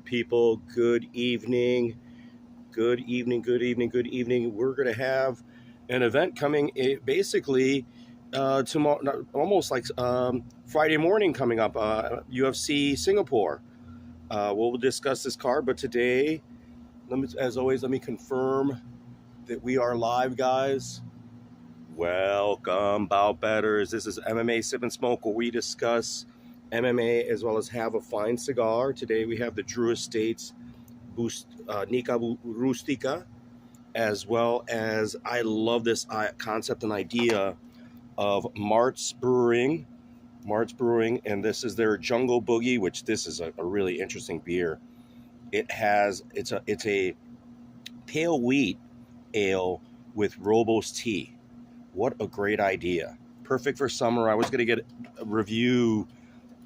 people? Good evening. Good evening, good evening, good evening. We're going to have an event coming basically tomorrow, almost like Friday morning coming up, UFC Singapore. We'll discuss this card, but today, as always, let me confirm that we are live, guys. Welcome, bout betters. This is MMA Sip and Smoke, where we discuss MMA as well as have a fine cigar. Today we have the Drew Estates Nica Rustica, as well as I love this concept and idea of Martz Brewing. And this is their Jungle Boogie, which this is a really interesting beer. It's a pale wheat ale with Robusta tea. What a great idea. Perfect for summer. I was going to get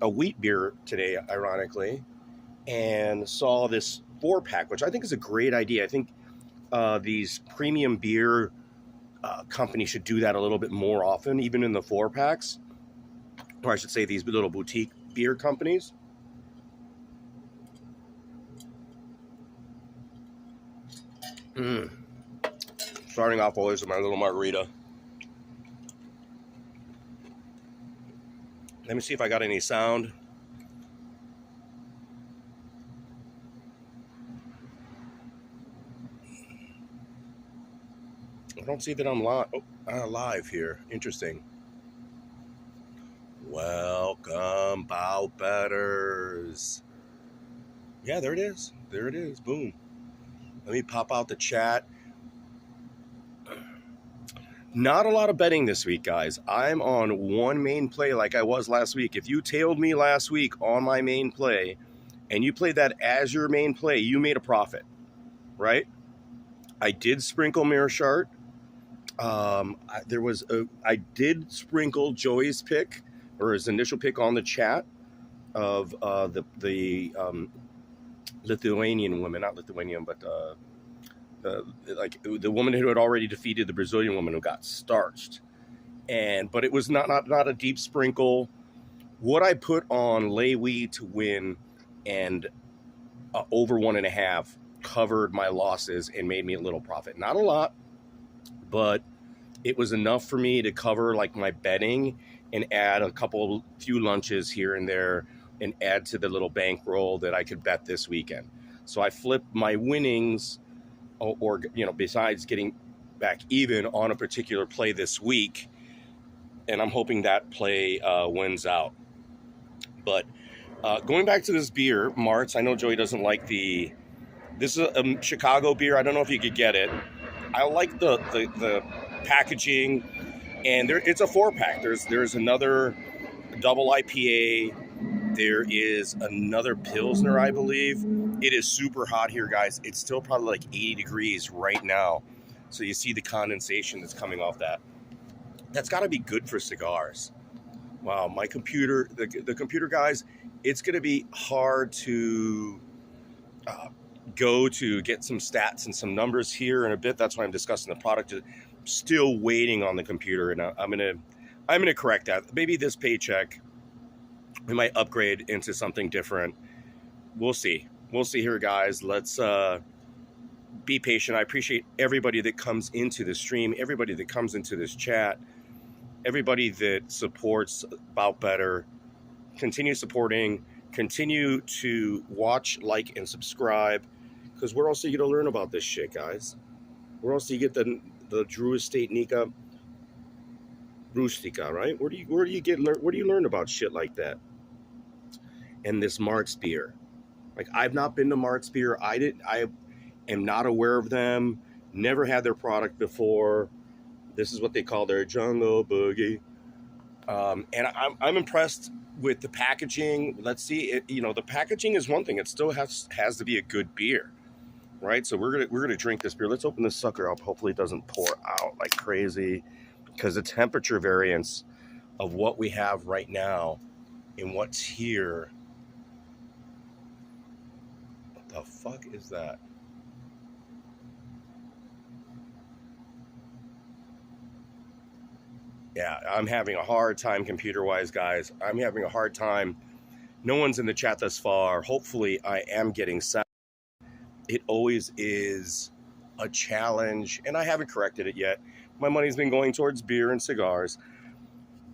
a wheat beer today, ironically, and saw this 4-pack, which I think is a great idea. I think these premium beer companies should do that a little bit more often, even in the 4-packs. Or I should say these little boutique beer companies. Starting off always with my little margarita. Let me see if I got any sound. I don't see that I'm live here. Interesting. Welcome, bout betters. Yeah, there it is. There it is. Boom. Let me pop out the chat. Not a lot of betting this week, guys. I'm on one main play like I was last week. If you tailed me last week on my main play and you played that as your main play, you made a profit, right? I did sprinkle Mirror Shard. I did sprinkle Joey's pick, or his initial pick, on the chat of the Lithuanian woman, not Lithuanian, but the woman who had already defeated the Brazilian woman who got starched. But it was not a deep sprinkle. What I put on Lewy to win and over 1.5 covered my losses and made me a little profit. Not a lot, but it was enough for me to cover like my betting and add few lunches here and there and add to the little bankroll that I could bet this weekend. So I flipped my winnings, or besides getting back even on a particular play this week, and I'm hoping that play wins out. But going back to this beer, Martz, I know Joey doesn't like this is a Chicago beer. I don't know if you could get it. I like the packaging, and it's a 4-pack. There's another double IPA. There is another Pilsner, I believe. It is super hot here, guys. It's still probably like 80 degrees right now. So you see the condensation that's coming off that. That's got to be good for cigars. Wow, my computer, the computer, guys, it's going to be hard to go to get some stats and some numbers here in a bit. That's why I'm discussing the product. Still waiting on the computer, and I'm gonna correct that. Maybe this paycheck we might upgrade into something different. We'll see here, guys. Let's be patient. I appreciate everybody that comes into the stream, everybody that comes into this chat, everybody that supports Bout Better. Continue supporting, continue to watch, like, and subscribe, because where else are you going to learn about this shit, guys? Where else do you get the Drew Estate Nica Rustica, right? Where do you learn about shit like that? And this Martz beer. Like, I've not been to Martz beer. I am not aware of them. Never had their product before. This is what they call their Jungle Boogie. And I'm impressed with the packaging. Let's see, the packaging is one thing. It still has to be a good beer, right? So we're gonna drink this beer. Let's open this sucker up. Hopefully it doesn't pour out like crazy, because the temperature variance of what we have right now and what's here. What the fuck is that? Yeah, I'm having a hard time computer-wise, guys. I'm having a hard time No one's in the chat thus far. Hopefully I am getting sound. It always is a challenge, and I haven't corrected it yet. My money's been going towards beer and cigars.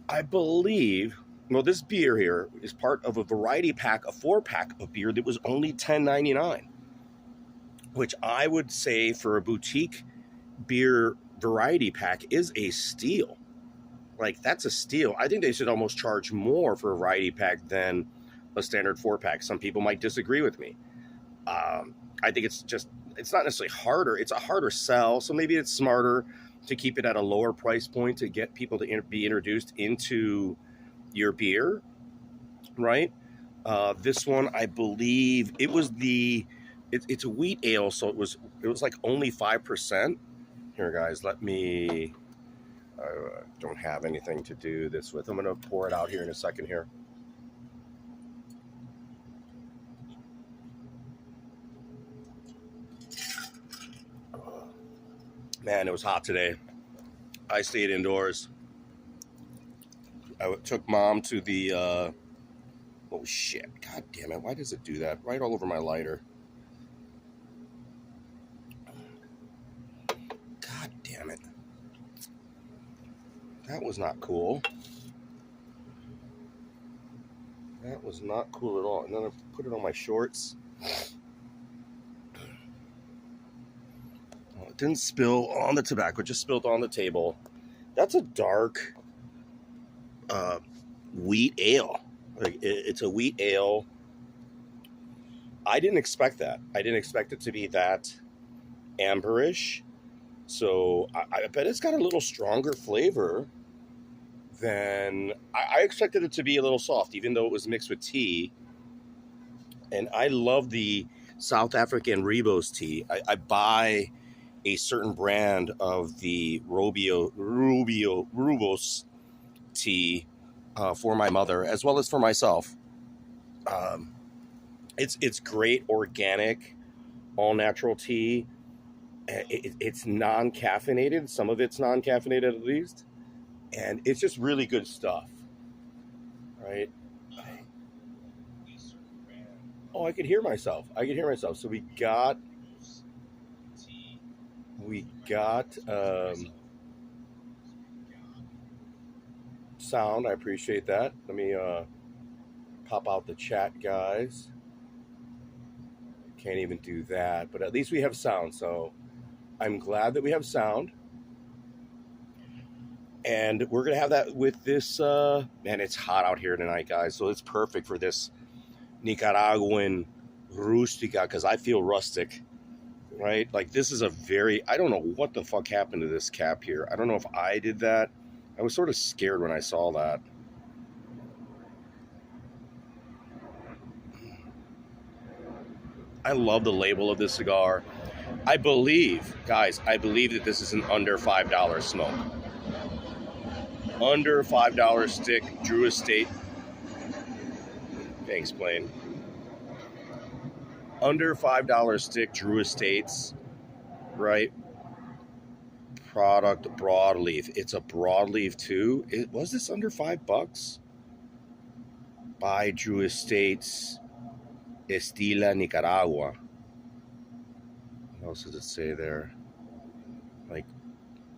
I believe, well, this beer here is part of a variety pack, a 4-pack of beer that was only $10.99, which I would say for a boutique beer variety pack is a steal. Like, that's a steal. I think they should almost charge more for a variety pack than a standard 4-pack. Some people might disagree with me. I think it's not necessarily harder. It's a harder sell, so maybe it's smarter to keep it at a lower price point to get people to be introduced into your beer, right? This one, I believe, it was it's a wheat ale, so it was like only 5%. Here, guys, let me. I don't have anything to do this with. I'm going to pour it out here in a second here. Man, it was hot today. I stayed indoors. I took Mom to the, oh shit, god damn it, why does it do that? Right all over my lighter. God damn it. That was not cool. That was not cool at all. And then I put it on my shorts. It didn't spill on the tobacco, it just spilled on the table. That's a dark wheat ale. Like, it's a wheat ale. I didn't expect that. I didn't expect it to be that amberish. So I bet it's got a little stronger flavor than I expected it to be. A little soft, even though it was mixed with tea. And I love the South African Rooibos tea. I buy a certain brand of the Rooibos tea for my mother as well as for myself. It's great, organic, all natural tea. It's non-caffeinated. Some of it's non-caffeinated at least, and it's just really good stuff, right? Oh, I could hear myself. So we got sound. I appreciate that. Let me pop out the chat, guys. Can't even do that, but at least we have sound, so I'm glad that we have sound. And we're gonna have that with this man, it's hot out here tonight, guys, so it's perfect for this Nicaraguan Rustica, because I feel rustic, right? Like, this is a very, I don't know what the fuck happened to this cap here. I don't know if I did that. I was sort of scared when I saw that. I love the label of this cigar. I believe, guys, that this is an under $5 smoke. Under $5 stick, Drew Estate. Thanks, Blaine. Under $5 stick, Drew Estates, right? Product broadleaf. It's a broadleaf too. Was this under $5? By Drew Estates, Estila, Nicaragua. What else does it say there? Like,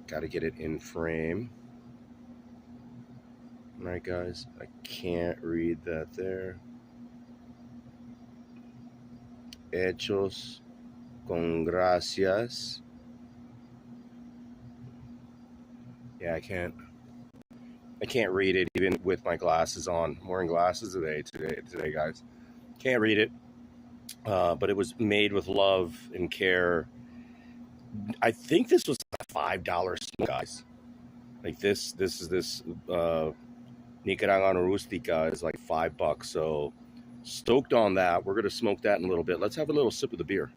got to get it in frame. All right, guys, I can't read that there. Hechos con gracias. Yeah, I can't read it even with my glasses on. I'm wearing glasses today, guys. Can't read it. But it was made with love and care. I think this was a $5 smoke, guys. Like, this Nicaraguan Rustica is like $5. So stoked on that. We're gonna smoke that in a little bit. Let's have a little sip of the beer.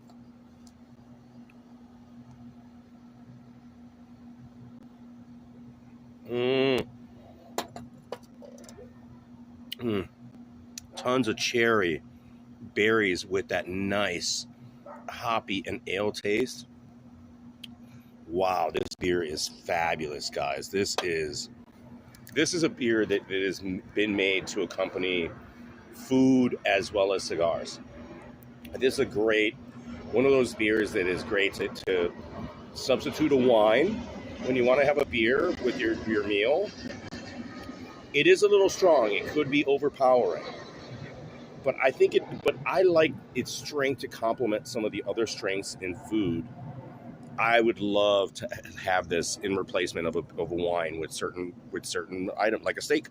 Tons of cherry berries with that nice hoppy and ale taste. Wow, this beer is fabulous, guys. This is a beer that has been made to accompany food as well as cigars. This is a great, one of those beers that is great to substitute a wine when you want to have a beer with your meal. It is a little strong. It could be overpowering. But I like its strength to complement some of the other strengths in food. I would love to have this in replacement of a wine with certain item, like a steak.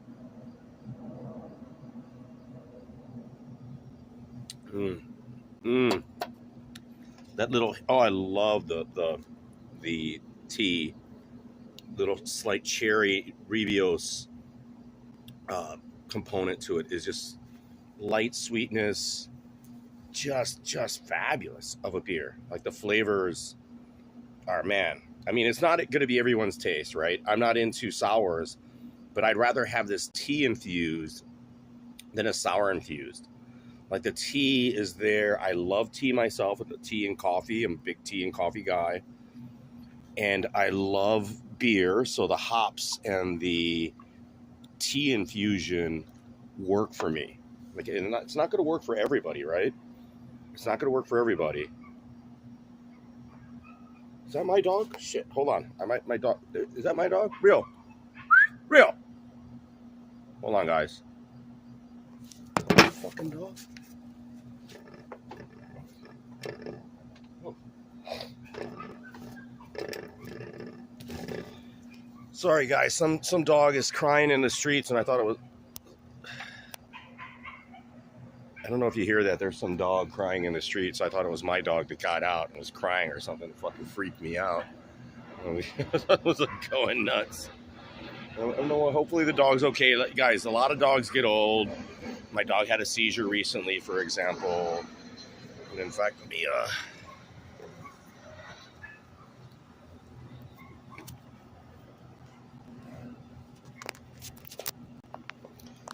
Mm. Mm. That little, oh, I love the tea, little slight cherry Rivios component to it is just light sweetness, just fabulous of a beer. Like the flavors are, man. I mean, it's not going to be everyone's taste, right? I'm not into sours, but I'd rather have this tea infused than a sour infused. Like the tea is there. I love tea myself, with the tea and coffee. I'm a big tea and coffee guy. And I love beer, so the hops and the tea infusion work for me. Like, and it's not going to work for everybody, right? It's not going to work for everybody. Is that my dog? Shit, hold on. My dog. Is that my dog? Real. Hold on, guys. Fucking dog. Oh. Sorry, guys. Some dog is crying in the streets, and I thought it was. I don't know if you hear that. There's some dog crying in the street, so I thought it was my dog that got out and was crying or something. It fucking freaked me out. I was like going nuts. I don't know. Hopefully the dog's okay. Guys, a lot of dogs get old. My dog had a seizure recently, for example. And in fact, Mia.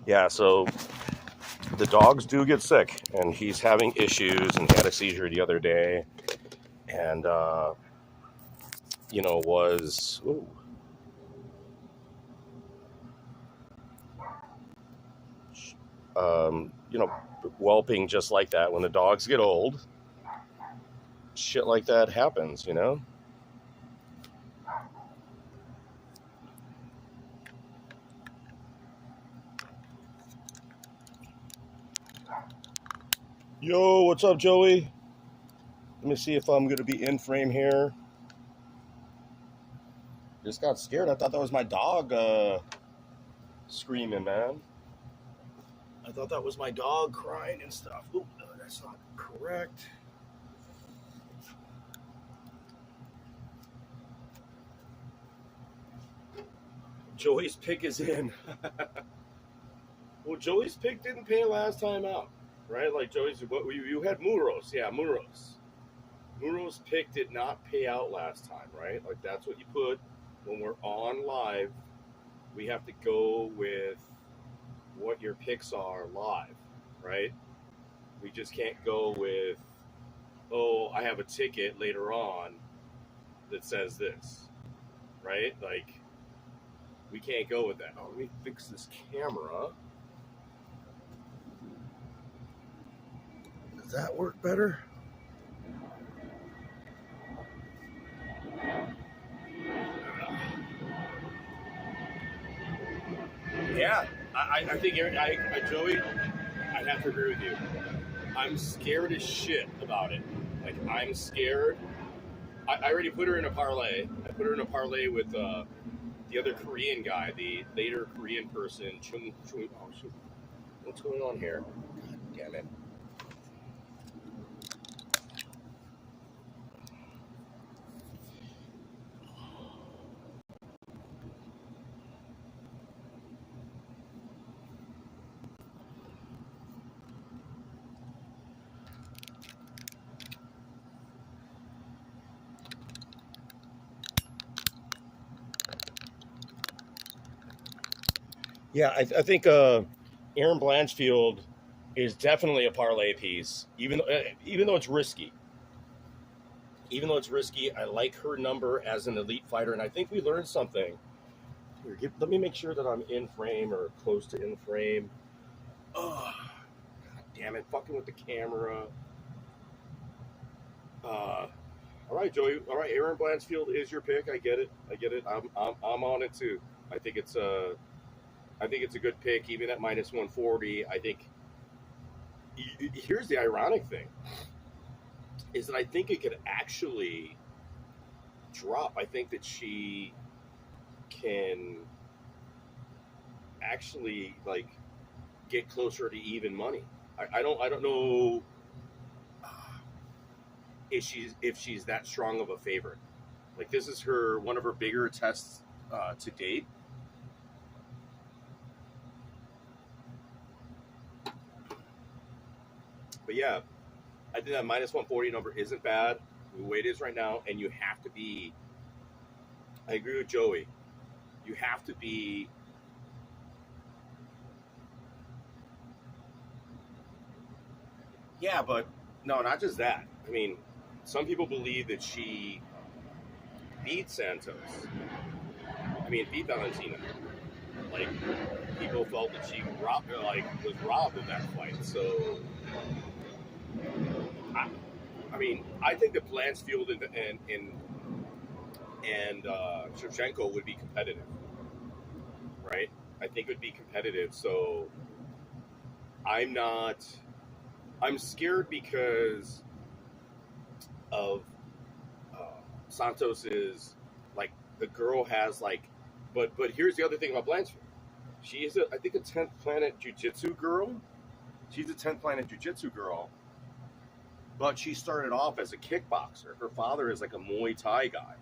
Yeah, so the dogs do get sick, and he's having issues, and he had a seizure the other day, and was whelping just like that. When the dogs get old, shit like that happens, Yo, what's up, Joey? Let me see if I'm going to be in frame here. Just got scared. I thought that was my dog screaming, man. I thought that was my dog crying and stuff. Ooh, no, that's not correct. Joey's pick is in. Well, Joey's pick didn't pay last time out, right? Like Joey's, you had Muros. Yeah, Muros. Muros pick did not pay out last time, right? Like that's what you put when we're on live. We have to go with what your picks are live, right? We just can't go with, oh, I have a ticket later on that says this, right? Like, we can't go with that. Oh, let me fix this camera. Does that work better? Yeah, I think, Joey, I'd have to agree with you. I'm scared as shit about it. Like, I'm scared. I already put her in a parlay. I put her in a parlay with the other Korean guy, the later Korean person, Chung. Oh, shoot. What's going on here? God damn it. Yeah, I think Aaron Blanchfield is definitely a parlay piece, even though it's risky. Even though it's risky, I like her number as an elite fighter, and I think we learned something. Here, let me make sure that I'm in frame or close to in frame. Oh, damn it, fucking with the camera. All right, Joey. All right, Aaron Blanchfield is your pick. I get it. I'm on it too. I think it's a good pick, even at minus 140. I think. Here's the ironic thing: is that I think it could actually drop. I think that she can actually like get closer to even money. I don't know if she's that strong of a favorite. Like, this is one of her bigger tests to date. But yeah, I think that minus 140 number isn't bad the way it is right now, and you have to be. I agree with Joey. You have to be. Yeah, but no, not just that. I mean, some people believe that she beat Santos. I mean, beat Valentina. Like, people felt that she was robbed of that fight. So, I mean, I think that Blanchfield and Shevchenko would be competitive, right? I think it would be competitive. So, I'm scared because of Santos's, like, the girl has, like, but here's the other thing about Blanchfield. She is, I think, a 10th planet jiu-jitsu girl. She's a 10th planet jiu-jitsu girl, but she started off as a kickboxer. Her father is like a Muay Thai guy.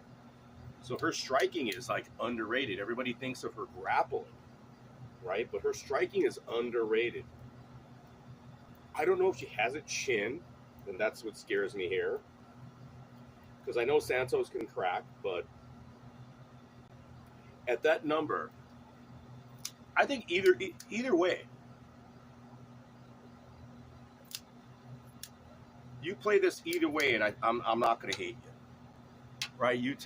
So her striking is, like, underrated. Everybody thinks of her grappling, right? But her striking is underrated. I don't know if she has a chin, and that's what scares me here. Because I know Santos can crack, but at that number, I think either way, you play this either way, and I'm not going to hate you, right? You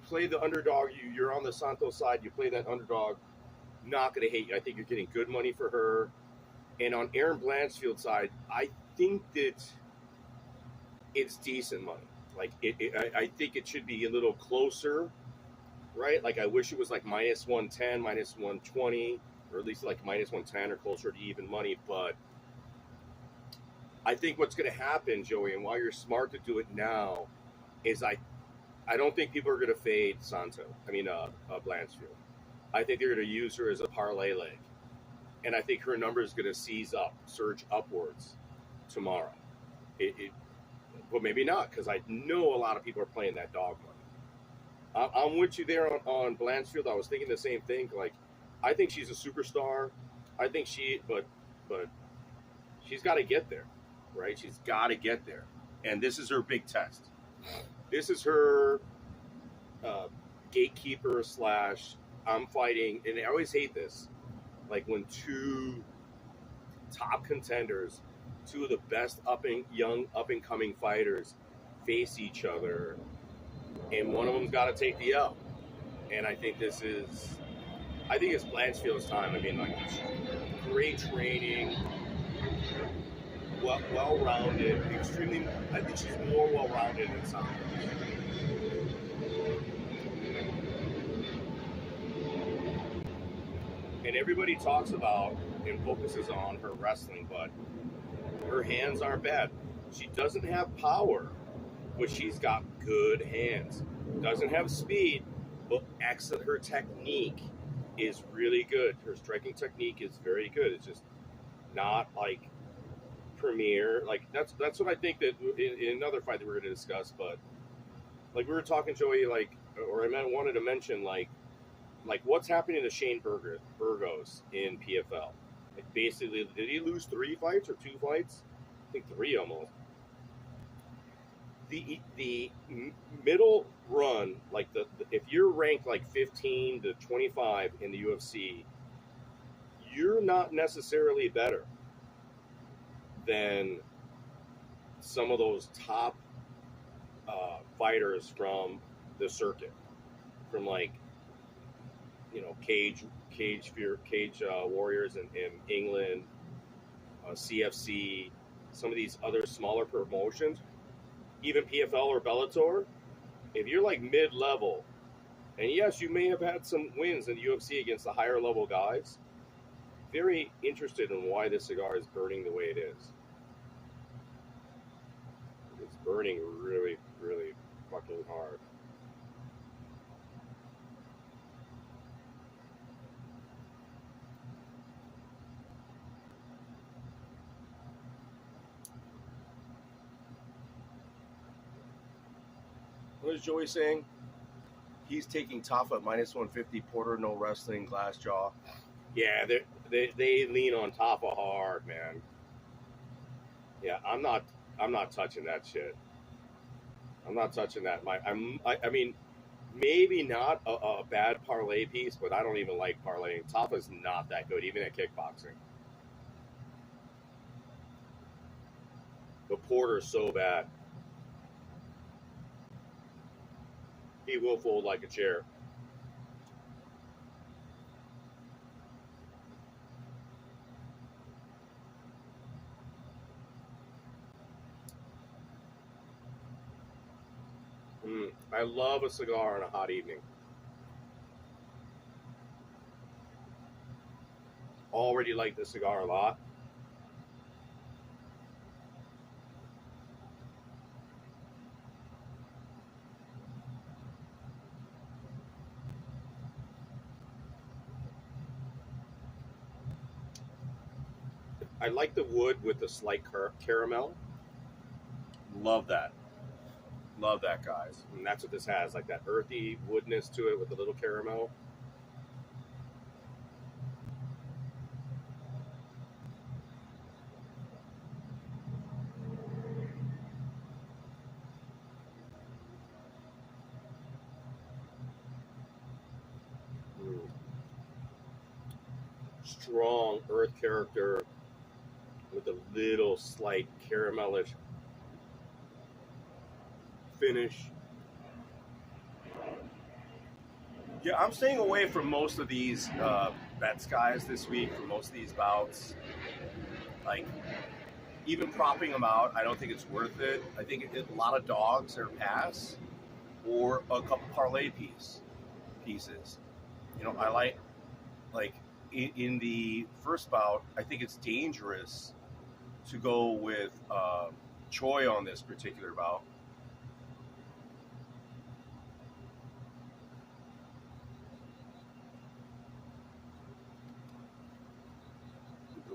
play the underdog. You're on the Santos side. You play that underdog. Not going to hate you. I think you're getting good money for her. And on Aaron Blanchfield's side, I think that it's decent money. Like, I think it should be a little closer, right? Like, I wish it was like minus 110, minus 120, or at least like minus 110 or closer to even money. But I think what's going to happen, Joey, and why you're smart to do it now, is I don't think people are going to fade Blanchfield. I think they're going to use her as a parlay leg. And I think her number is going to surge upwards tomorrow. But maybe not, because I know a lot of people are playing that dog money. I'm with you there on Blanchfield. I was thinking the same thing. Like, I think she's a superstar. I think but she's got to get there, right? She's got to get there. And this is her big test. This is her gatekeeper / I'm fighting, and I always hate this, like when two top contenders, two of the best young up-and-coming fighters face each other, and one of them's got to take the L. And I think it's Blanchfield's time. I mean, like, great training, well-rounded, I think she's more well-rounded than Santos. And everybody talks about and focuses on her wrestling, but her hands aren't bad. She doesn't have power, but she's got good hands. Doesn't have speed, but excellent. Her technique is really good. Her striking technique is very good. It's just not like premier. Like, that's what I think that in another fight that we're going to discuss. But like we were talking, Joey, wanted to mention like what's happening to Shane Burgos in PFL. Like, basically, did he lose 3 fights or 2 fights? I think 3 almost. The middle run, like if you're ranked like 15 to 25 in the UFC, you're not necessarily better than some of those top fighters from the circuit, from like, Cage Cage Warriors in England, CFC, some of these other smaller promotions, even PFL or Bellator. If you're like mid-level, and yes, you may have had some wins in the UFC against the higher level guys, very interested in why this cigar is burning the way it is. It's burning really, really fucking hard. What is Joey saying? He's taking Tafa at minus 150, Porter, no wrestling, glass jaw. Yeah, they lean on Tafa hard, man. Yeah, I'm not touching that shit. I'm not touching that. I mean, maybe not a bad parlay piece, but I don't even like parlaying. Tafa's not that good, even at kickboxing. The Porter's so bad. He will fold like a chair. I love a cigar on a hot evening. Already like the cigar a lot. I like the wood with the slight caramel. Love that. Love that, guys. And that's what this has, like that earthy woodness to it with a little caramel. Mm. Strong earth character with a little slight caramelish finish. Yeah, I'm staying away from most of these bets, guys, this week, for most of these bouts. Like, even propping them out, I don't think it's worth it. I think a lot of dogs are pass or a couple parlay pieces. You know, I like in the first bout, I think it's dangerous to go with Choi on this particular bout.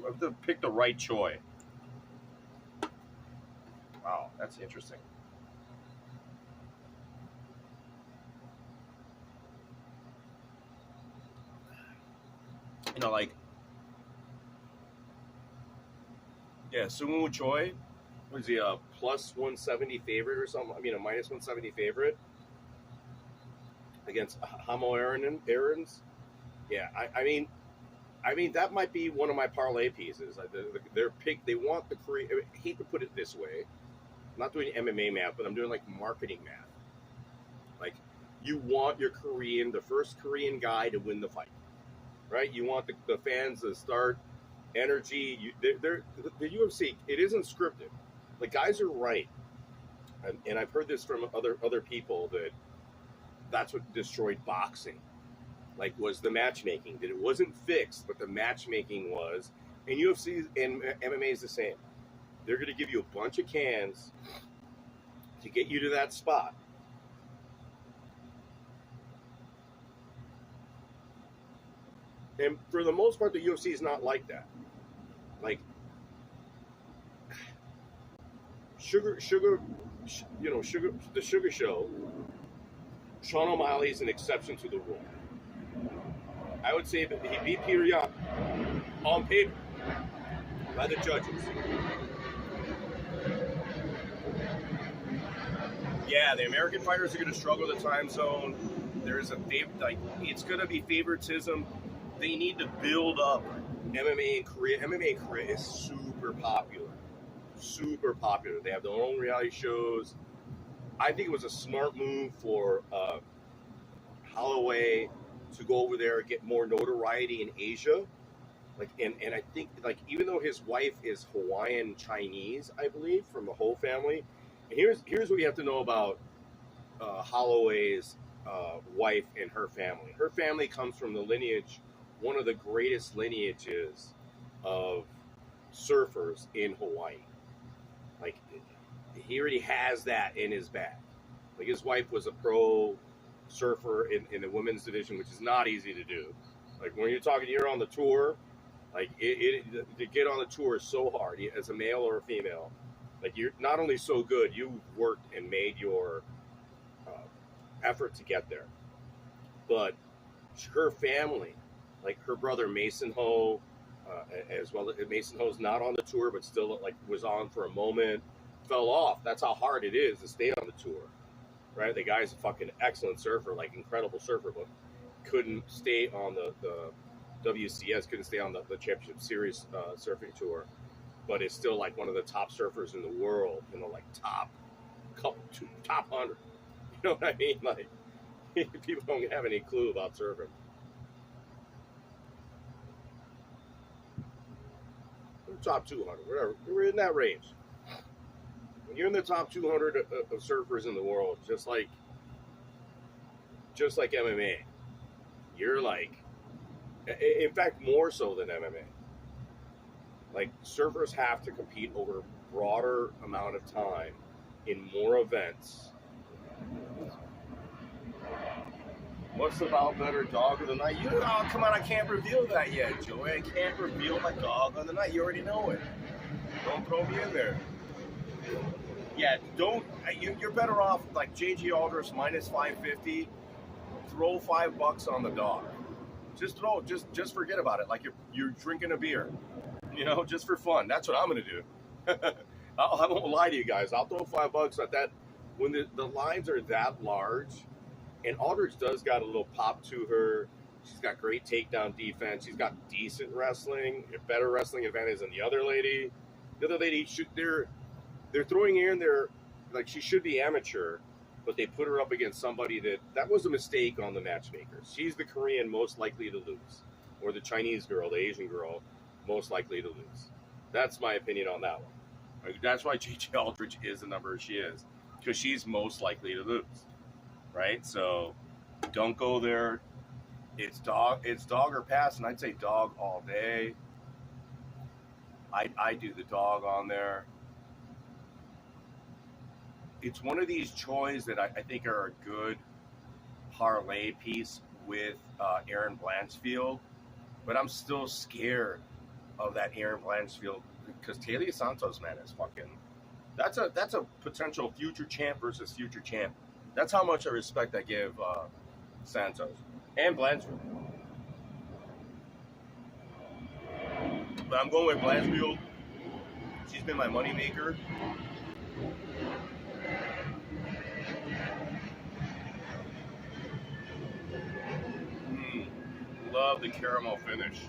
I have to pick the right Choi. Wow, that's interesting. You know, like, yeah, Sumu Choi, was he a plus 170 favorite or something? I mean, a minus 170 favorite against Hamo Aaron's. Yeah, I mean that might be one of my parlay pieces. They're pick. They want the Korean. I hate to put it this way. I'm not doing MMA math, but I'm doing like marketing math. Like, you want your Korean, the first Korean guy, to win the fight, right? You want the fans to start energy. The UFC. It isn't scripted. The guys are right, and I've heard this from other people that that's what destroyed boxing. Like, was the matchmaking, that it wasn't fixed, but the matchmaking was. And UFC and MMA is the same. They're going to give you a bunch of cans to get you to that spot. And for the most part, the UFC is not like that. Like, the Sugar Show, Sean O'Malley is an exception to the rule. I would say that he beat Peter Yan on paper by the judges. Yeah, the American fighters are going to struggle with the time zone. There's it's going to be favoritism. They need to build up MMA in Korea. MMA in Korea is super popular. Super popular. They have their own reality shows. I think it was a smart move for Holloway to go over there and get more notoriety in Asia. Like, and I think, like, even though his wife is Hawaiian Chinese, I believe, from the whole family. And here's what you have to know about Holloway's wife and her family. Her family comes from the lineage, one of the greatest lineages of surfers in Hawaii. Like, he already has that in his bag. Like, his wife was a pro surfer in the women's division, which is not easy to do. Like, when you're on the tour, like, to get on the tour is so hard as a male or a female. Like, you're not only so good, you worked and made your effort to get there. But her family, like her brother Mason Ho, as well. Mason Ho's not on the tour, but still, like, was on for a moment, fell off. That's how hard it is to stay on the tour, right? The guy's a fucking excellent surfer, like incredible surfer, but couldn't stay on the WCS, couldn't stay on the Championship Series surfing tour, but is still like one of the top surfers in the world, like top 100. You know what I mean? Like, people don't have any clue about surfing. Top 200, whatever. We're in that range. When you're in the top 200 of surfers in the world, just like MMA, you're like, in fact, more so than MMA. Like, surfers have to compete over a broader amount of time in more events. What's the about better dog of the night? Come on, I can't reveal that yet, Joey. I can't reveal my dog of the night. You already know it. Don't throw me in there. Yeah, don't. You're better off, like, JG Aldrich minus 550. Throw $5 on the dog. Just forget about it. Like you're drinking a beer. Just for fun. That's what I'm gonna do. I won't lie to you guys. I'll throw $5 at that when the lines are that large. And Aldrich does got a little pop to her. She's got great takedown defense. She's got decent wrestling, better wrestling advantage than the other lady. The other lady, they're throwing her in there like she should be amateur, but they put her up against somebody that was a mistake on the matchmakers. She's the Korean most likely to lose, or the Chinese girl, the Asian girl, most likely to lose. That's my opinion on that one. Like, that's why JJ Aldrich is the number she is, because she's most likely to lose. Right? So don't go there. It's dog or pass, and I'd say dog all day. I do the dog on there. It's one of these choices that I think are a good parlay piece with Aaron Blanchfield, but I'm still scared of that Aaron Blanchfield because Talia Santos, man, is fucking. That's a potential future champ versus future champ. That's how much I respect I give Santos and Blanchfield. But I'm going with Blanchfield. She's been my moneymaker. Love the caramel finish.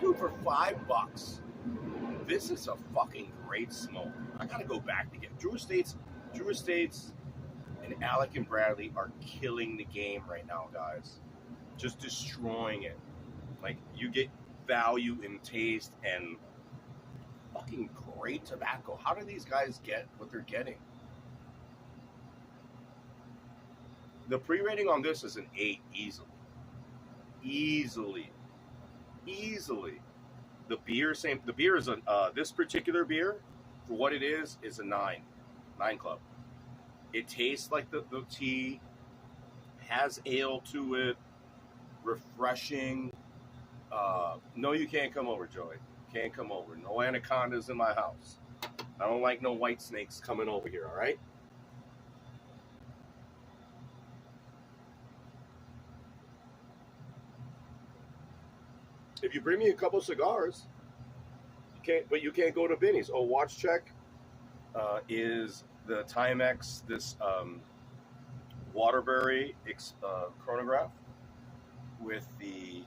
Dude, for $5, this is a fucking great smoke. I gotta go back to get Drew Estates and Alec and Bradley are killing the game right now, guys. Just destroying it. Like, you get value in taste and fucking great tobacco. How do these guys get what they're getting? The pre-rating on this is an 8 easily. The beer is this particular beer, for what it is a 9 club. It tastes like the tea, has ale to it, refreshing. No, you can't come over, Joey. Can't come over. No anacondas in my house. I don't like no white snakes coming over here, all right? If you bring me a couple cigars, you can't go to Binny's. Oh, watch check is the Timex, this Waterbury chronograph with the.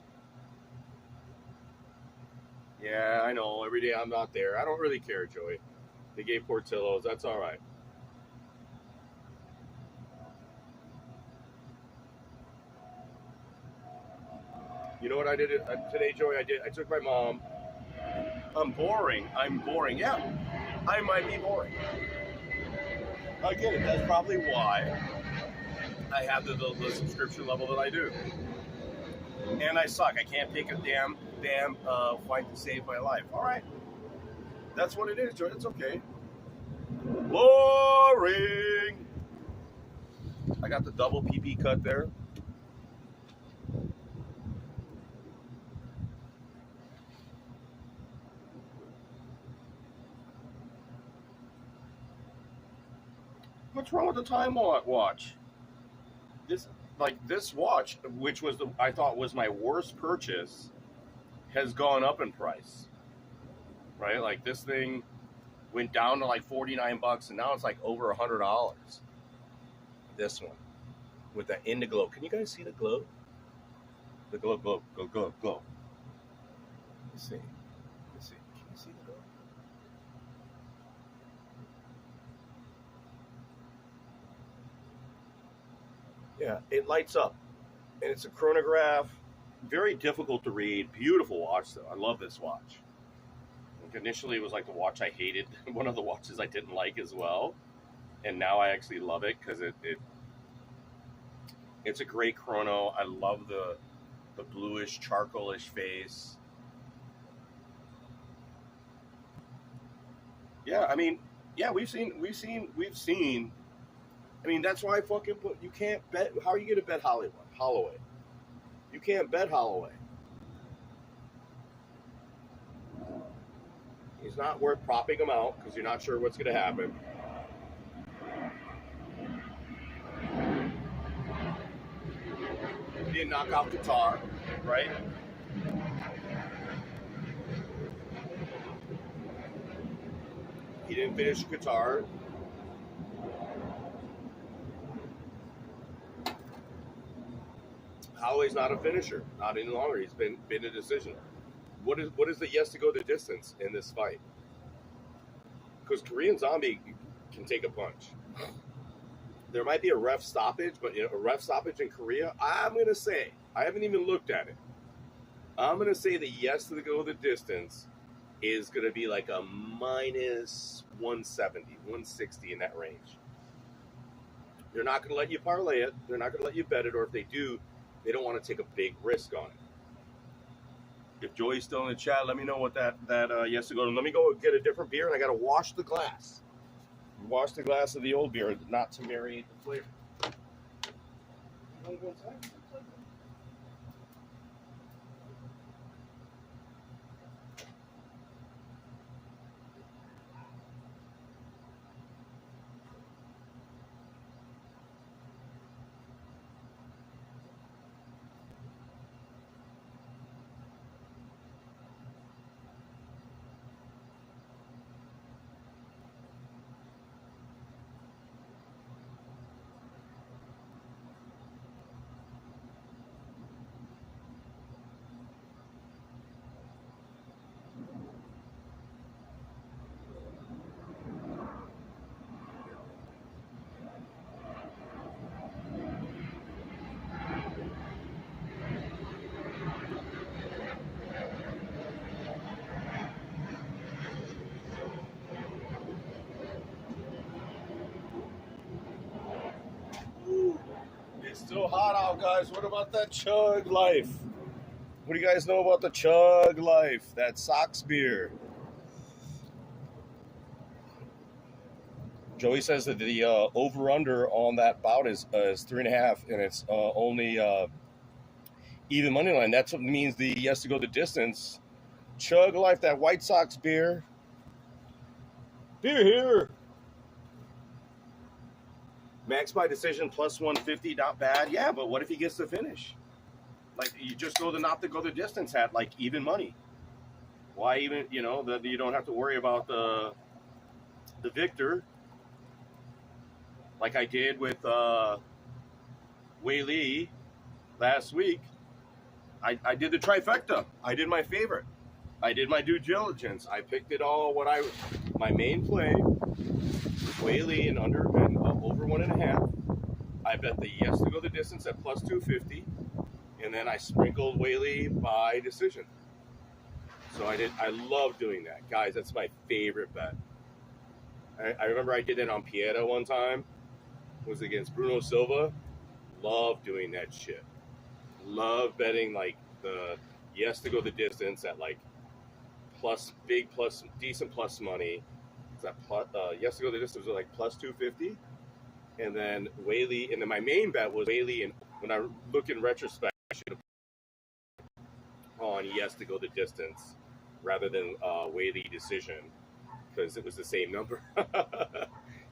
Yeah, I know. Every day I'm not there. I don't really care, Joey. They gave Portillo's. That's all right. You know what I did today, Joey? I took my mom. I'm boring. Yeah, I might be boring. I get it. That's probably why I have the subscription level that I do. And I suck. I can't pick a damn fight to save my life. All right. That's what it is, Joey. It's okay. Boring. I got the double PP cut there. What's wrong with the time watch? This watch, which was I thought was my worst purchase, has gone up in price. Right? Like this thing went down to like $49 and now it's like over $100. This one with that in the glow. Can you guys see the glow? The glow. Let's see. Can you see the glow? Yeah, it lights up, and it's a chronograph. Very difficult to read. Beautiful watch, though. I love this watch. Like initially, it was like the watch I hated. One of the watches I didn't like as well, and now I actually love it because it's a great chrono. I love the bluish, charcoalish face. Yeah, I mean, yeah, we've seen. I mean, that's why I fucking put. You can't bet. How are you gonna bet Holloway? You can't bet Holloway. He's not worth propping him out because you're not sure what's gonna happen. He didn't knock out Qatar, right? He didn't finish Qatar. Holloway's not a finisher, not any longer. He's been a decision. What is the yes to go the distance in this fight? Because Korean Zombie can take a punch. There might be a ref stoppage, but a ref stoppage in Korea, I'm gonna say I haven't even looked at it. I'm gonna say the yes to go the distance is gonna be like a minus 170, 160 in that range. They're not gonna let you parlay it. They're not gonna let you bet it, or if they do, they don't want to take a big risk on it. If Joey's still in the chat, let me know what that yes to go. Let me go get a different beer, and I got to wash the glass. Wash the glass of the old beer, not to marry the flavor. You want to go inside? It's still hot out, guys. What about that Chug Life? What do you guys know about the Chug Life? That Sox beer. Joey says that the over-under on that bout is 3.5, and it's only even money line. That's what means the yes to go the distance. Chug Life, that White Sox beer. Beer here. Max by decision plus 150, not bad. Yeah, but what if he gets the finish? Like, you just not to go the distance at, like, even money. Why even, you don't have to worry about the victor. Like I did with Wei Li last week. I did the trifecta. I did my favorite. I did my due diligence. I picked it all. My main play, Wei Li and over 1.5. I bet the yes to go the distance at plus 250. and then I sprinkled Whaley by decision. So I love doing that. Guys, that's my favorite bet. I remember I did it on Pieta one time. It was against Bruno Silva. Love doing that shit. Love betting like the yes to go the distance at like decent plus money. Is that yes to go the distance was like plus 250, and then Whaley, and then my main bet was Whaley. And when I look in retrospect, I should have on yes to go the distance rather than Whaley decision, because it was the same number.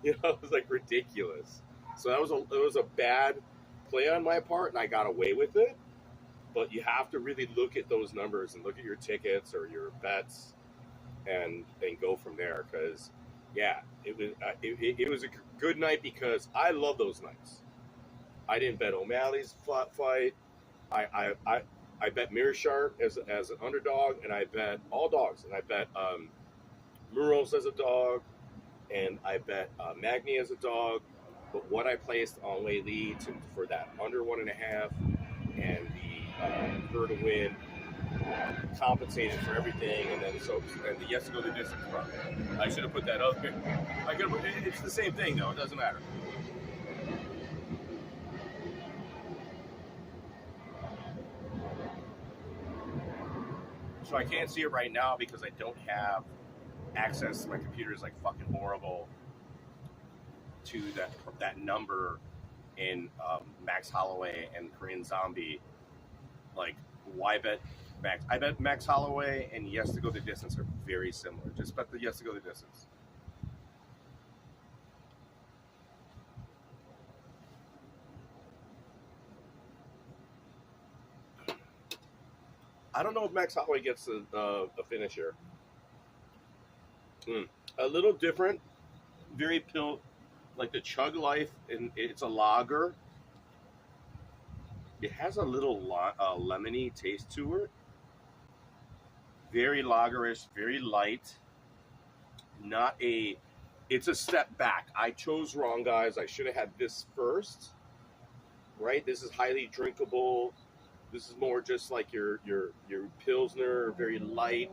It was like ridiculous. So it was a bad play on my part, and I got away with it. But you have to really look at those numbers and look at your tickets or your bets, and go from there. Because it was a good night, because I love those nights. I didn't bet O'Malley's fight. I bet Mearshart as an underdog, and I bet all dogs, and I bet Muros as a dog, and I bet Magny as a dog. But what I placed on Whaley for that under 1.5 and her to win compensated for everything, and then and the yes to go the distance part. I should have put that up. It's the same thing though. It doesn't matter. So I can't see it right now because I don't have access. My computer is like fucking horrible to that number in Max Holloway and Korean Zombie. Like, why bet Max? I bet Max Holloway and yes to go the distance are very similar. Just bet the yes to go the distance. I don't know if Max Holloway gets a finisher. A little different, very like the Chug Life, and it's a lager. It has a little lemony taste to it. Very lagerish, very light. It's a step back. I chose wrong, guys. I should have had this first. Right? This is highly drinkable. This is more just like your Pilsner, very light.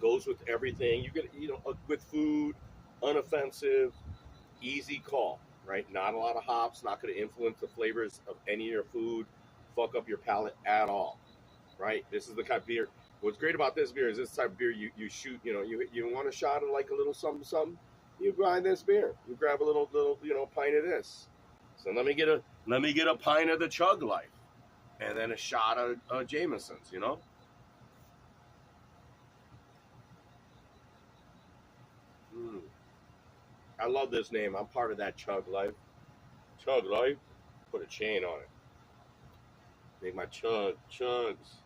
Goes with everything. You get, with food, unoffensive, easy call, right? Not a lot of hops, not going to influence the flavors of any of your food, fuck up your palate at all, right? This is the kind of beer. What's great about this beer is this type of beer you shoot, you want a shot of like a little something, you buy this beer. You grab a little pint of this. So let me get a pint of the Chug Life, and then a shot of Jameson's, I love this name. I'm part of that Chug Life. Chug Life. Put a chain on it. Make my chugs.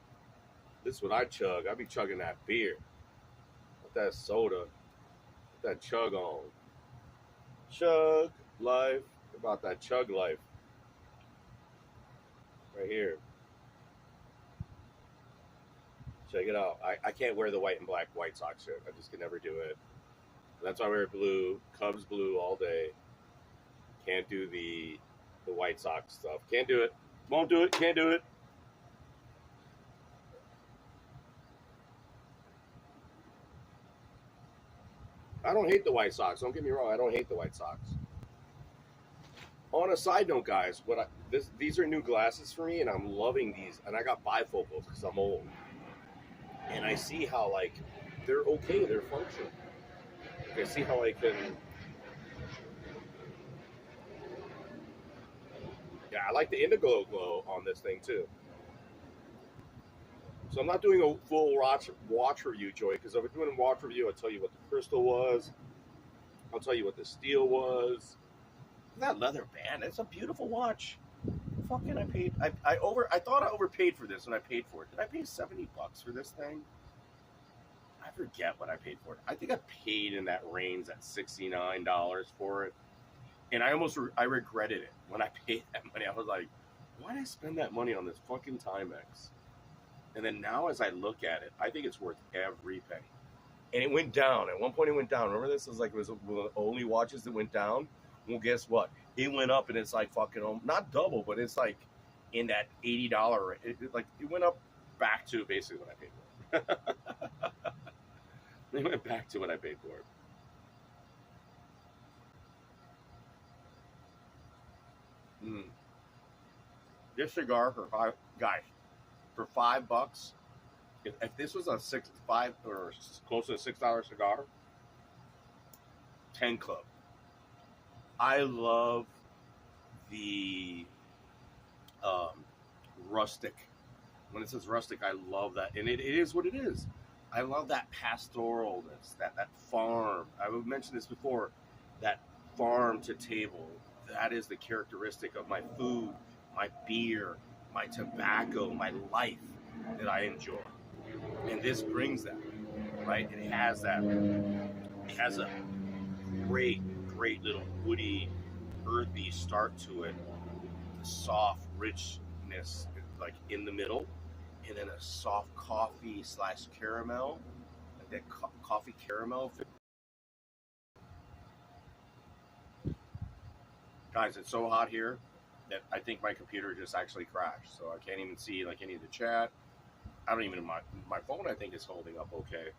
This is what I chug. I be chugging that beer. With that soda. With that chug on. Chug Life. About that Chug Life. Right here. Check it out. I can't wear the white and black White Sox shirt. I just can never do it. That's why I wear blue. Cubs blue all day. Can't do the White Sox stuff. Can't do it. Won't do it. Can't do it. I don't hate the White Sox. Don't get me wrong. I don't hate the White Sox. On a side note, guys, these are new glasses for me, and I'm loving these. And I got bifocals because I'm old. And I see how, like, they're okay. They're functional. I see how I can. Yeah, I like the indigo glow on this thing too. So I'm not doing a full watch review, Joy, because if I'm doing a watch review, I'll tell you what the crystal was. I'll tell you what the steel was. That leather band, it's a beautiful watch. Fucking I thought I overpaid for this when I paid for it. Did I pay $70 for this thing? I forget what I paid for it. I think I paid in that range at $69 for it. And I regretted it when I paid that money. I was like, why did I spend that money on this fucking Timex? And then now as I look at it, I think it's worth every penny. And it went down. At one point it went down. Remember this? It was like, it was one of the only watches that went down. Well, guess what? It went up, and it's like fucking, not double, but it's like in that $80. It went up back to basically what I paid for it. It went back to what I paid for it. Mm. This cigar for $5. If this was a 5 or close to a $6 cigar, 10 club. I love the rustic. When it says rustic, I love that, and it is what it is. I love that pastoralness, that farm. I would mention this before, that farm to table. That is the characteristic of my food, my beer, my tobacco, my life that I enjoy. And this brings that, right? It has that. It has a great little woody, earthy start to it. The soft richness, like in the middle, and then a soft coffee / caramel, like that coffee caramel. Guys, it's so hot here that I think my computer just actually crashed, so I can't even see like any of the chat. I don't even, my phone I think is holding up okay.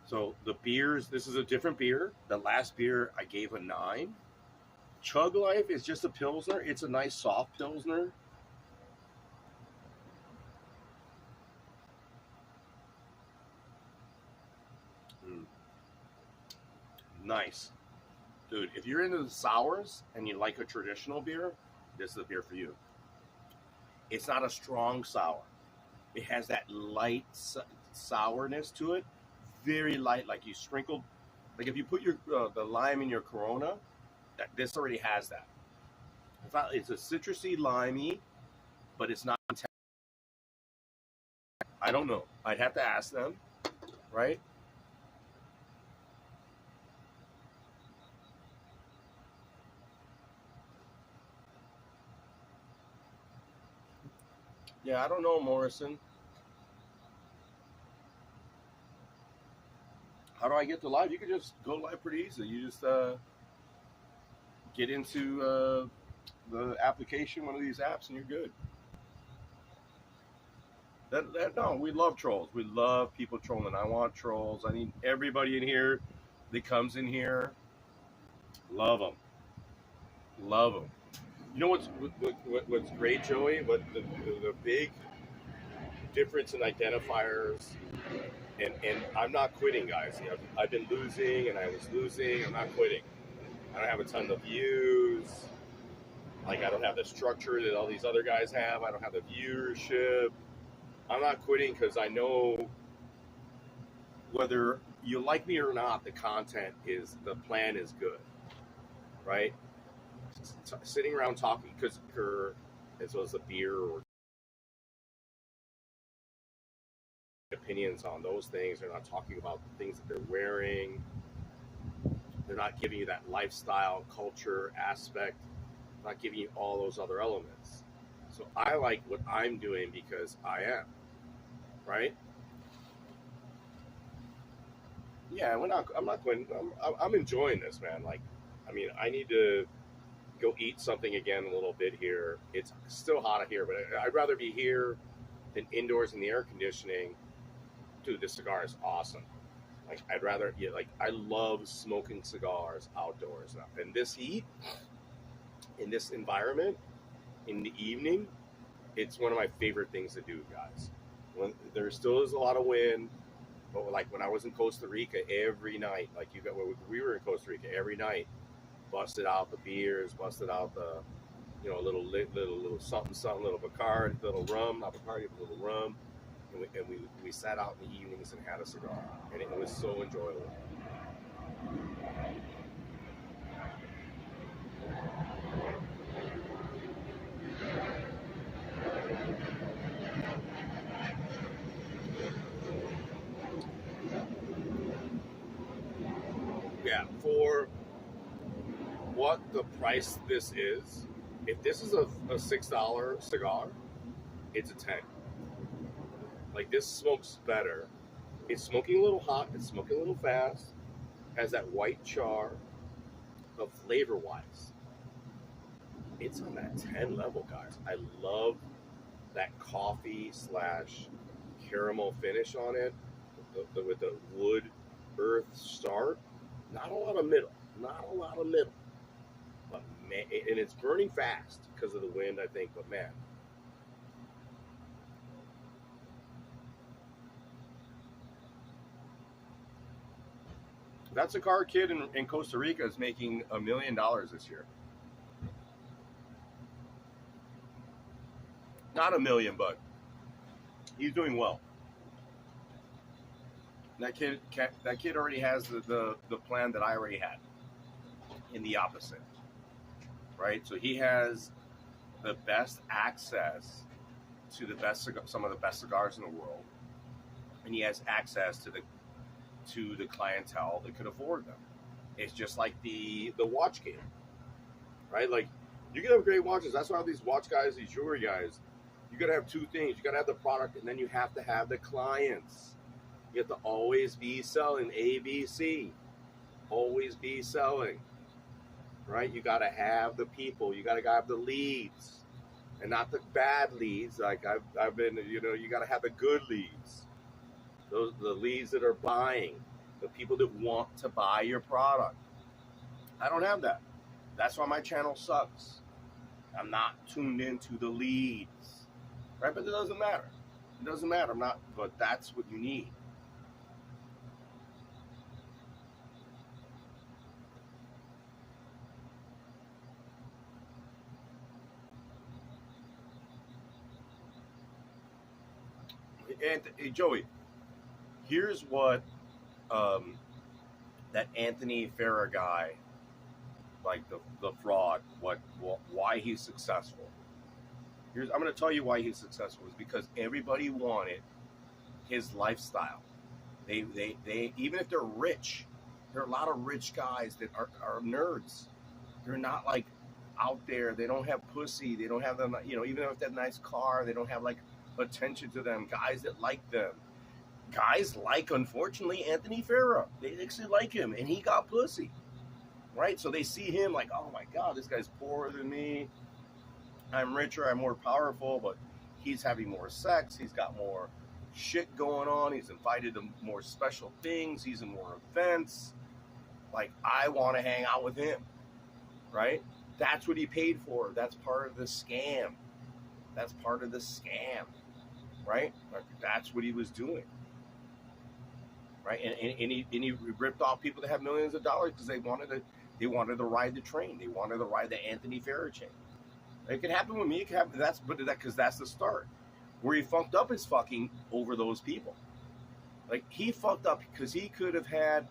So the beers, this is a different beer. The last beer I gave a 9. Chug Life is just a Pilsner. It's a nice soft Pilsner. Nice. Dude, if you're into the sours and you like a traditional beer, this is the beer for you. It's not a strong sour. It has that light sourness to it. Very light, like you sprinkled, like if you put your the lime in your Corona, this already has that. It's a citrusy, limey, but it's not intense. I don't know. I'd have to ask them, right? Yeah, I don't know, Morrison. How do I get to live? You can just go live pretty easily. You just get into the application, one of these apps, and you're good. No, we love trolls. We love people trolling. I want trolls. I need everybody in here that comes in here. Love them. Love them. You know what's great, Joey? What the big difference in identifiers, and I'm not quitting, guys. You know, I've been losing, and I was losing. I'm not quitting. I don't have a ton of views. Like, I don't have the structure that all these other guys have. I don't have the viewership. I'm not quitting because I know whether you like me or not, the plan is good, right? Sitting around talking, because as well as the beer or opinions on those things, they're not talking about the things that they're wearing. They're not giving you that lifestyle, culture aspect. Not giving you all those other elements. So I like what I'm doing because I am, right? Yeah, I'm not going. I'm enjoying this, man. Like, I mean, I need to go eat something again a little bit here. It's still hot here, but I'd rather be here than indoors in the air conditioning. Dude, this cigar is awesome. Like, I'd rather, yeah, like, I love smoking cigars outdoors now. And this heat, in this environment, in the evening, it's one of my favorite things to do, guys. When there still is a lot of wind, but like when I was in Costa Rica every night, like we were in Costa Rica every night, busted out the beers, busted out the, little something, little Bacardi, little rum, not Bacardi, but little rum, and we sat out in the evenings and had a cigar, and it was so enjoyable. Yeah, for what the price this is, if this is a $6 cigar, it's a 10. Like, this smokes better. It's smoking a little hot, it's smoking a little fast, has that white char, but flavor-wise, it's on that 10 level, guys. I love that coffee slash caramel finish on it with the wood earth start. Not a lot of middle. Not a lot of middle. But man, and it's burning fast because of the wind, I think. But man, that cigar kid in Costa Rica is making $1 million this year. Not a million, but he's doing well. That kid already has the plan that I already had in the opposite, right? So he has the best access to some of the best cigars in the world, and he has access to the clientele that could afford them. It's just like the watch game, right? Like, you can have great watches. That's why these watch guys, these jewelry guys, you got to have two things. You got to have the product, and then you have to have the clients. You have to always be selling ABC. Always be selling, right? You got to have the people. You got to have the leads, and not the bad leads. Like I've been, you got to have the good leads. The leads that are buying, the people that want to buy your product. I don't have that. That's why my channel sucks. I'm not tuned into the leads, right? But it doesn't matter. It doesn't matter. But that's what you need. And hey, Joey, here's what that Anthony Farah guy, like the fraud, why he's successful. I'm going to tell you why he's successful. Is because everybody wanted his lifestyle. They even if they're rich, there are a lot of rich guys that are nerds. They're not like out there. They don't have pussy. They don't have them. Even if they have a nice car, they don't have like attention to them. Guys that like them. Guys like, unfortunately, Anthony Farah. They actually like him, and he got pussy, right? So they see him like, oh my God, this guy's poorer than me. I'm richer, I'm more powerful, but he's having more sex. He's got more shit going on. He's invited to more special things. He's in more events. Like, I want to hang out with him, right? That's what he paid for. That's part of the scam. That's part of the scam, right? Like, that's what he was doing. Right, and he ripped off people that have millions of dollars because they wanted to ride the train. They wanted to ride the Anthony Farah chain. It can happen with me. It can happen. Because that's the start. Where he fucked up is fucking over those people. Like, he fucked up because he could have had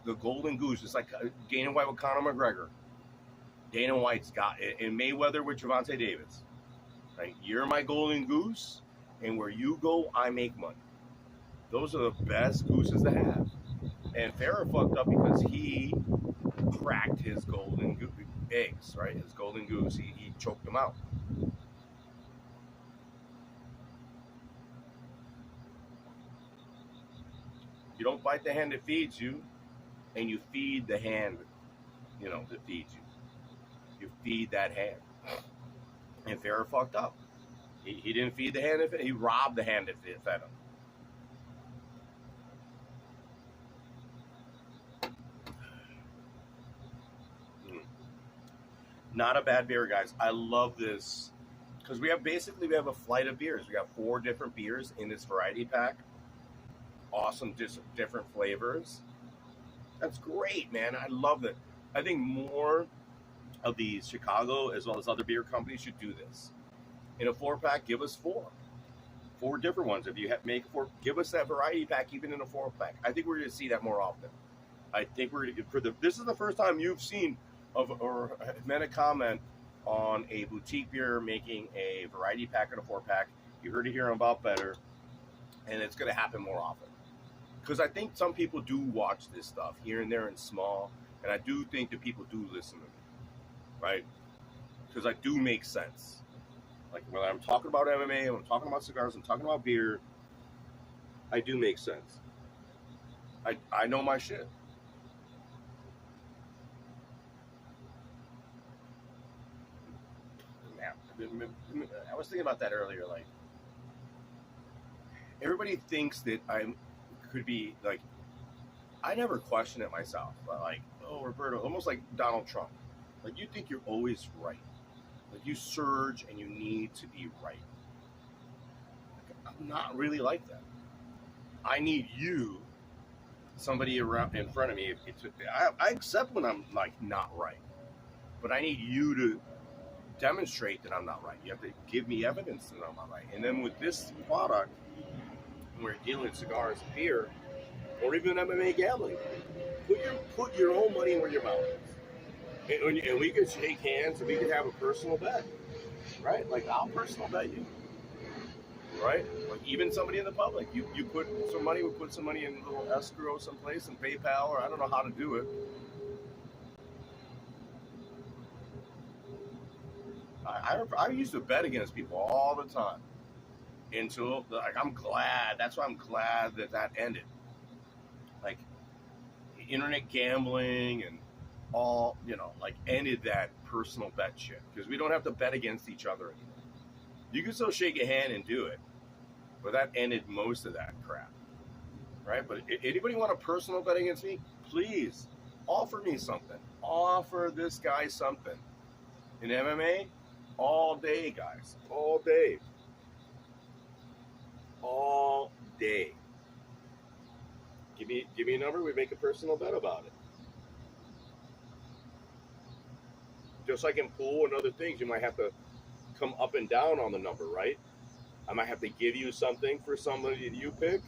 the golden goose. It's like Dana White with Conor McGregor. Dana White's got it, and Mayweather with Gervonta Davis. Like, you're my golden goose, and where you go, I make money. Those are the best gooses to have. And Farah fucked up because he cracked his golden eggs, right? His golden goose. He choked them out. You don't bite the hand that feeds you, and you feed the hand, that feeds you. You feed that hand. And Farah fucked up. He didn't feed the hand that fed him. He robbed the hand that fed him. Not a bad beer, guys. I love this because we have a flight of beers. We got 4 different beers in this variety pack. Awesome, different flavors. That's great, man. I love it. I think more of these Chicago as well as other beer companies should do this. In a 4-pack, give us 4 different ones. If you make 4, give us that variety pack even in a 4-pack. I think we're going to see that more often. I think this is the first time you've seen or made a comment on a boutique beer making a variety pack and a 4-pack. You heard it here on About Better, and it's going to happen more often. Because I think some people do watch this stuff here and there in small, and I do think that people do listen to me, right? Because I do make sense. Like, when I'm talking about MMA, when I'm talking about cigars, I'm talking about beer, I do make sense. I know my shit. I was thinking about that earlier. Like, everybody thinks that I could be like, I never question it myself. But like, oh, Roberto, almost like Donald Trump. Like, you think you're always right. Like, you surge and you need to be right. Like, I'm not really like that. I need you, somebody around in front of me. I accept when I'm like not right, but I need you to demonstrate that I'm not right. You have to give me evidence that I'm not right. And then with this product, when we're dealing cigars and beer, or even MMA gambling, put your own money where your mouth is. And we could shake hands and we could have a personal bet, right? Like, I'll personal bet you, right? Like, even somebody in the public, you put some money, we put some money in a little escrow someplace, in PayPal, or I don't know how to do it. I used to bet against people all the time until, like, I'm glad. That's why I'm glad that ended. Like, internet gambling and all, like, ended that personal bet shit, because we don't have to bet against each other anymore. You can still shake a hand and do it, but that ended most of that crap, right? But anybody want a personal bet against me? Please offer me something. Offer this guy something. In MMA, all day, guys, all day, all day. Give me a number. We make a personal bet about it. Just like in pool and other things, you might have to come up and down on the number, right? I might have to give you something for somebody that you pick,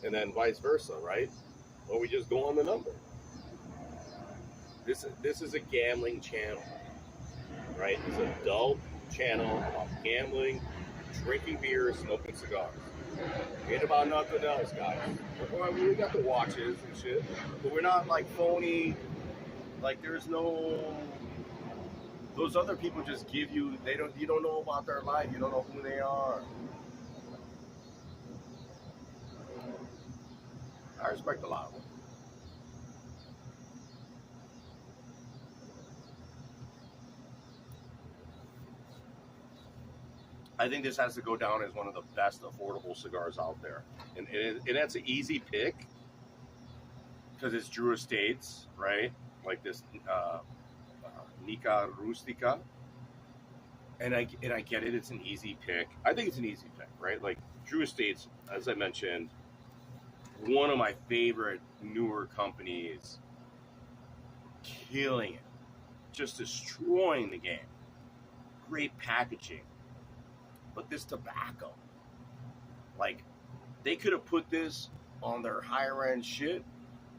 and then vice versa, right? Or we just go on the number. This is a gambling channel, right? It's an adult channel about gambling, drinking beer, smoking cigars. Ain't about nothing else, guys. We got the watches and shit, but we're not like phony. Like, there's no. Those other people just give you. You don't know about their life. You don't know who they are. I respect a lot of them. I think this has to go down as one of the best affordable cigars out there. And that's an easy pick because it's Drew Estates, right? Like this Nica Rustica. And I get it, it's an easy pick. I think it's an easy pick, right? Like, Drew Estates, as I mentioned, one of my favorite newer companies, killing it, just destroying the game. Great packaging. But this tobacco, like, they could have put this on their higher end shit,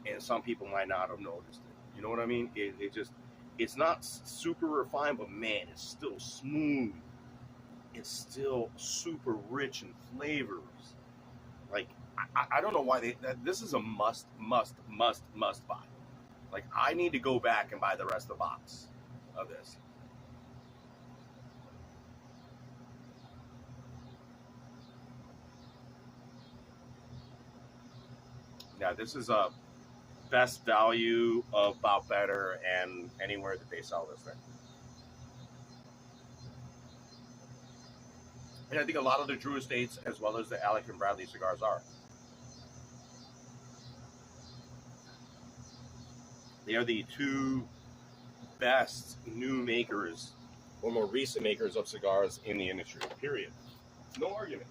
and some people might not have noticed it. You know what I mean? It's not super refined, but man, it's still smooth. It's still super rich in flavors. Like, I don't know why this is a must buy. Like, I need to go back and buy the rest of the box of this. Yeah, this is a best value of About Better and anywhere that they sell this thing. And I think a lot of the Drew Estates, as well as the Alec and Bradley cigars, are. They are the two best new makers, or more recent makers of cigars in the industry, period. No argument.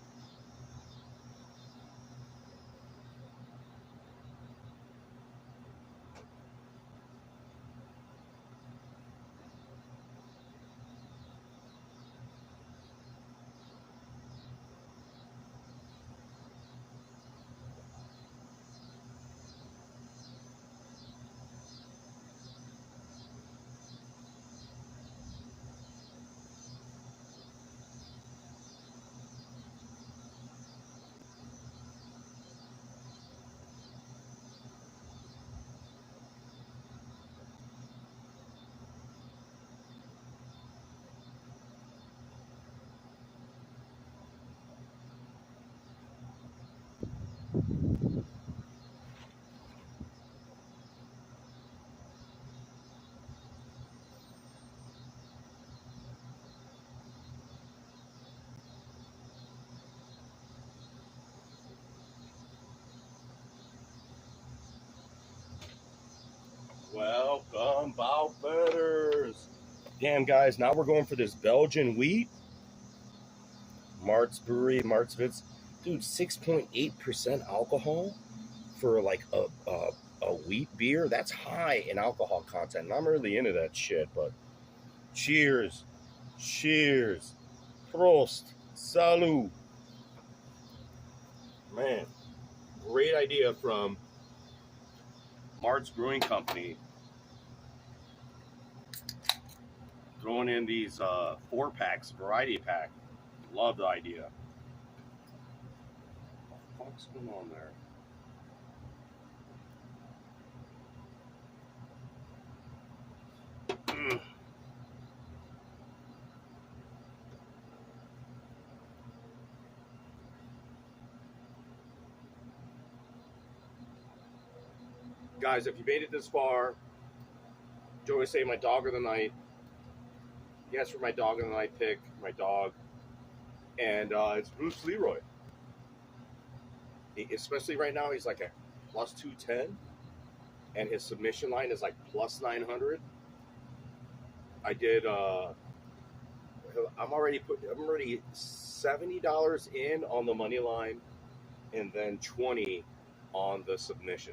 Welcome, Boutbetters. Damn, guys, now we're going for this Belgian wheat. Martz Brewery, Martzvitz. Dude, 6.8% alcohol for like a wheat beer. That's high in alcohol content. And I'm really into that shit, but cheers. Cheers. Prost. Salut. Man, great idea from Martz Brewing Company. Throwing in these 4-packs, variety pack. Love the idea. What the fuck's going on there? Guys, if you made it this far, Joey say my dog of the night. Yes, for my dog of the night pick, my dog. And it's Bruce Leroy. Especially right now, he's like a plus 210. And his submission line is like plus 900. I did, I'm already $70 in on the money line and then 20 on the submission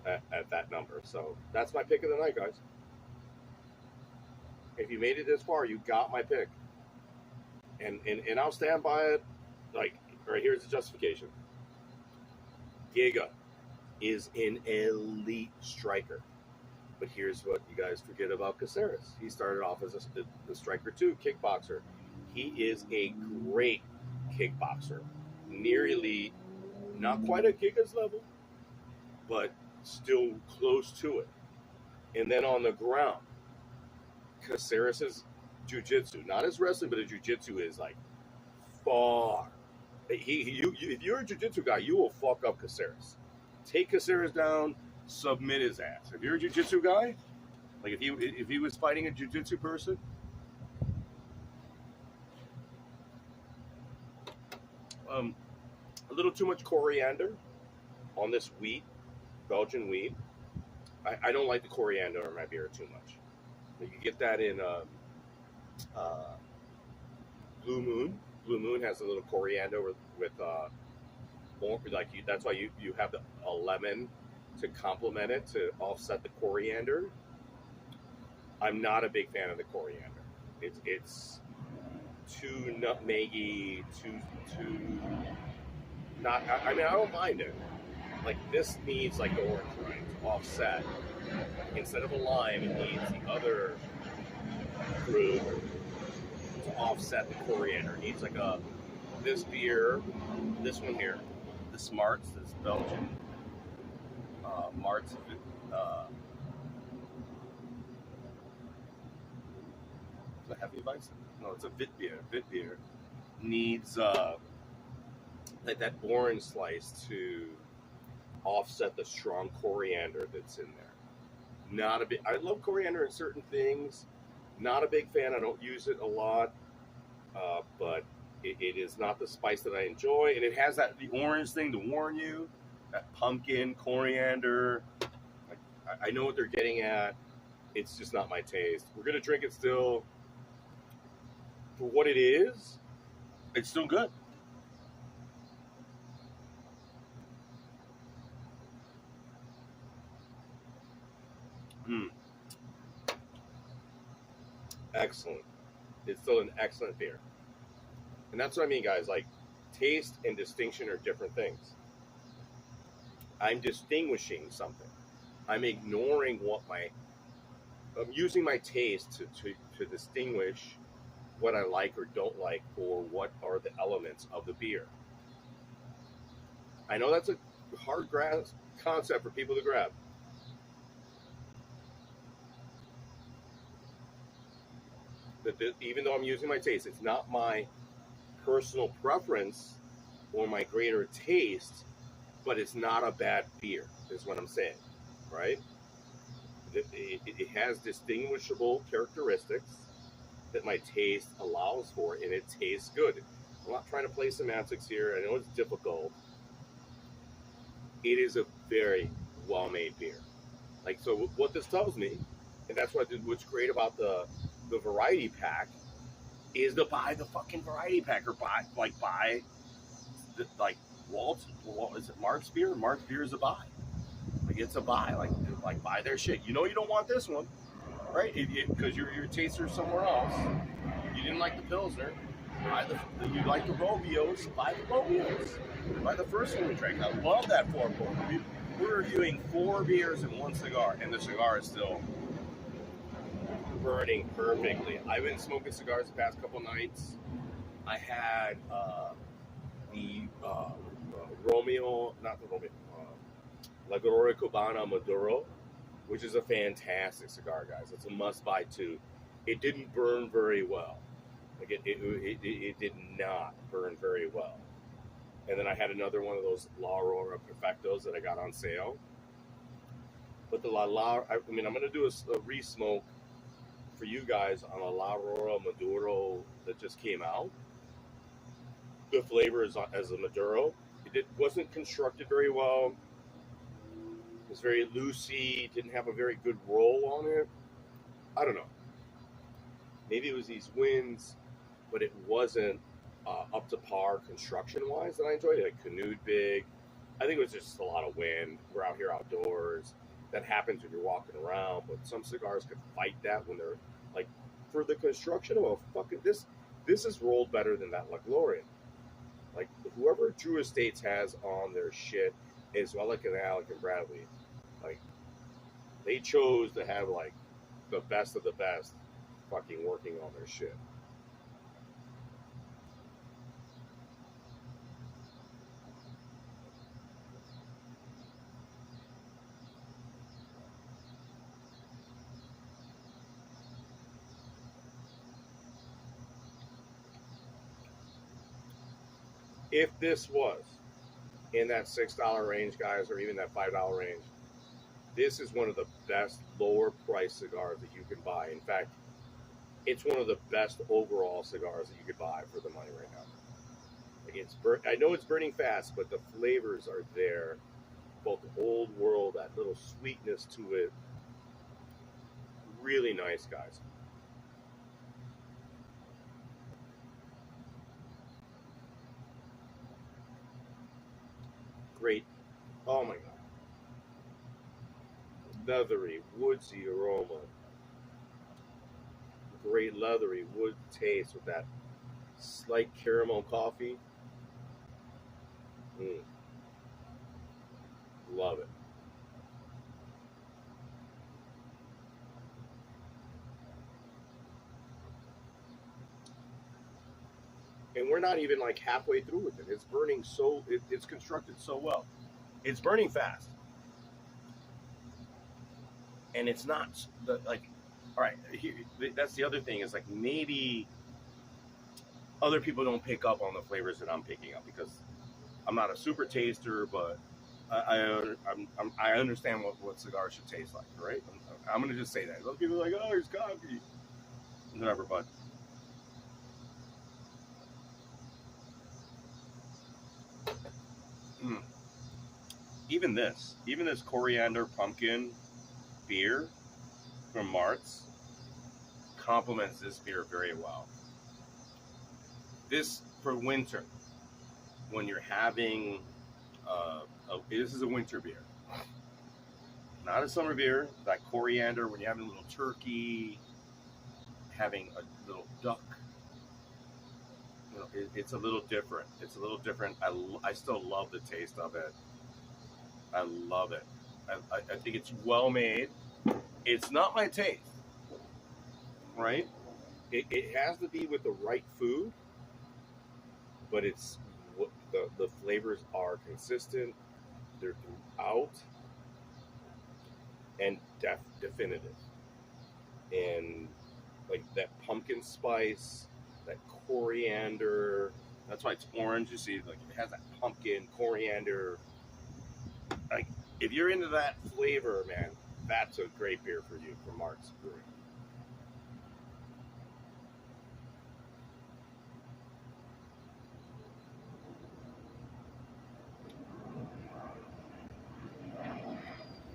at that number. So that's my pick of the night, guys. If you made it this far, you got my pick. And I'll stand by it. Like, right here's the justification. Giga is an elite striker. But here's what you guys forget about Caceres. He started off as a striker too, kickboxer. He is a great kickboxer. Near elite, not quite at Giga's level, but still close to it. And then on the ground, Caceres' jiu-jitsu, not his wrestling, but his jiu-jitsu is like far. If you're a jiu-jitsu guy, you will fuck up Caceres. Take Caceres down, submit his ass. If you're a jiu-jitsu guy, like if he was fighting a jiu-jitsu person, a little too much coriander on this wheat, Belgian wheat. I don't like the coriander in my beer too much. You can get that in Blue Moon. Blue Moon has a little coriander with that's why you have a lemon to complement it, to offset the coriander. I'm not a big fan of the coriander. It's too nutmeggy, too not. I mean, I don't mind it. Like, this needs like the orange rind to offset. Instead of a lime, it needs the other fruit to offset the coriander. It needs like this beer, this one here, this Martz, this Belgian Martz. Is it a Hefeweizen? No, it's a Wit beer. Wit beer needs like that orange slice to offset the strong coriander that's in there. Not a big. I love coriander in certain things. Not a big fan. I don't use it a lot, but it is not the spice that I enjoy. And it has the orange thing to warn you. That pumpkin, coriander. I know what they're getting at. It's just not my taste. We're gonna drink it still. For what it is, it's still good. Excellent. It's still an excellent beer. And that's what I mean, guys. Like, taste and distinction are different things. I'm distinguishing something. I'm ignoring I'm using my taste to distinguish what I like or don't like, or what are the elements of the beer. I know that's a hard concept for people to grab. Even though I'm using my taste, it's not my personal preference or my greater taste, but it's not a bad beer, is what I'm saying, right? It has distinguishable characteristics that my taste allows for, and it tastes good. I'm not trying to play semantics here. I know it's difficult. It is a very well-made beer. Like, so what this tells me, and that's what's great about the variety pack, is to buy the fucking variety pack, or buy like what is it, Martz beer? Martz beer is a buy. Like, it's a buy. Like buy their shit. You know you don't want this one, right? Because your taster somewhere else. You didn't like the Pilsner. You like the Robios. Buy the Robios. Buy the first one we drank. I love that 4-pour. We're reviewing 4 beers and 1 cigar, and the cigar is still burning perfectly. I've been smoking cigars the past couple nights. I had the Romeo, not the Romeo, La Gloria Cubana Maduro, which is a fantastic cigar, guys. It's a must-buy too. It didn't burn very well. Like it did not burn very well. And then I had another one of those La Aurora Perfectos that I got on sale. But the I mean, I'm going to do a re-smoke for you guys on a La Aurora Maduro that just came out. The flavor is as a Maduro. It wasn't constructed very well. It was very loosey. Didn't have a very good roll on it. I don't know. Maybe it was these winds, but it wasn't up to par construction-wise that I enjoyed it. I canoed big. I think it was just a lot of wind. We're out here outdoors. That happens when you're walking around, but some cigars could fight that when they're like, for the construction of a fucking this is rolled better than that La Gloria. Like, whoever Drew Estates has on their shit is Alec and Alec and Bradley. Like, they chose to have like the best of the best fucking working on their shit. If this was in that $6 range, guys, or even that $5 range, this is one of the best lower price cigars that you can buy. In fact, it's one of the best overall cigars that you could buy for the money right now. Like, I know it's burning fast, but the flavors are there. Both old world, that little sweetness to it. Really nice, guys. Great. Oh my god. Leathery, woodsy aroma. Great leathery wood taste with that slight caramel coffee. Mm, love it. And we're not even like halfway through with it. It's burning it's constructed so well. It's burning fast, and it's not like. All right, here, that's the other thing is like maybe other people don't pick up on the flavors that I'm picking up because I'm not a super taster, but I understand what cigars should taste like, right? I'm gonna just say that. Those people are like, oh, there's coffee, whatever, but mm, even this coriander pumpkin beer from Martz complements this beer very well. This for winter, when you're having, this is a winter beer, not a summer beer. That coriander, when you're having a little turkey, having a little duck, it's a little different. It's a little different. I still love the taste of it. I love it. I think it's well made. It's not my taste, right? It has to be with the right food, but it's the flavors are consistent. They're throughout and definitive. And like that pumpkin spice, that coriander. That's why it's orange. You see, like it has that pumpkin, coriander. Like if you're into that flavor, man, that's a great beer for you from Martz Brewing.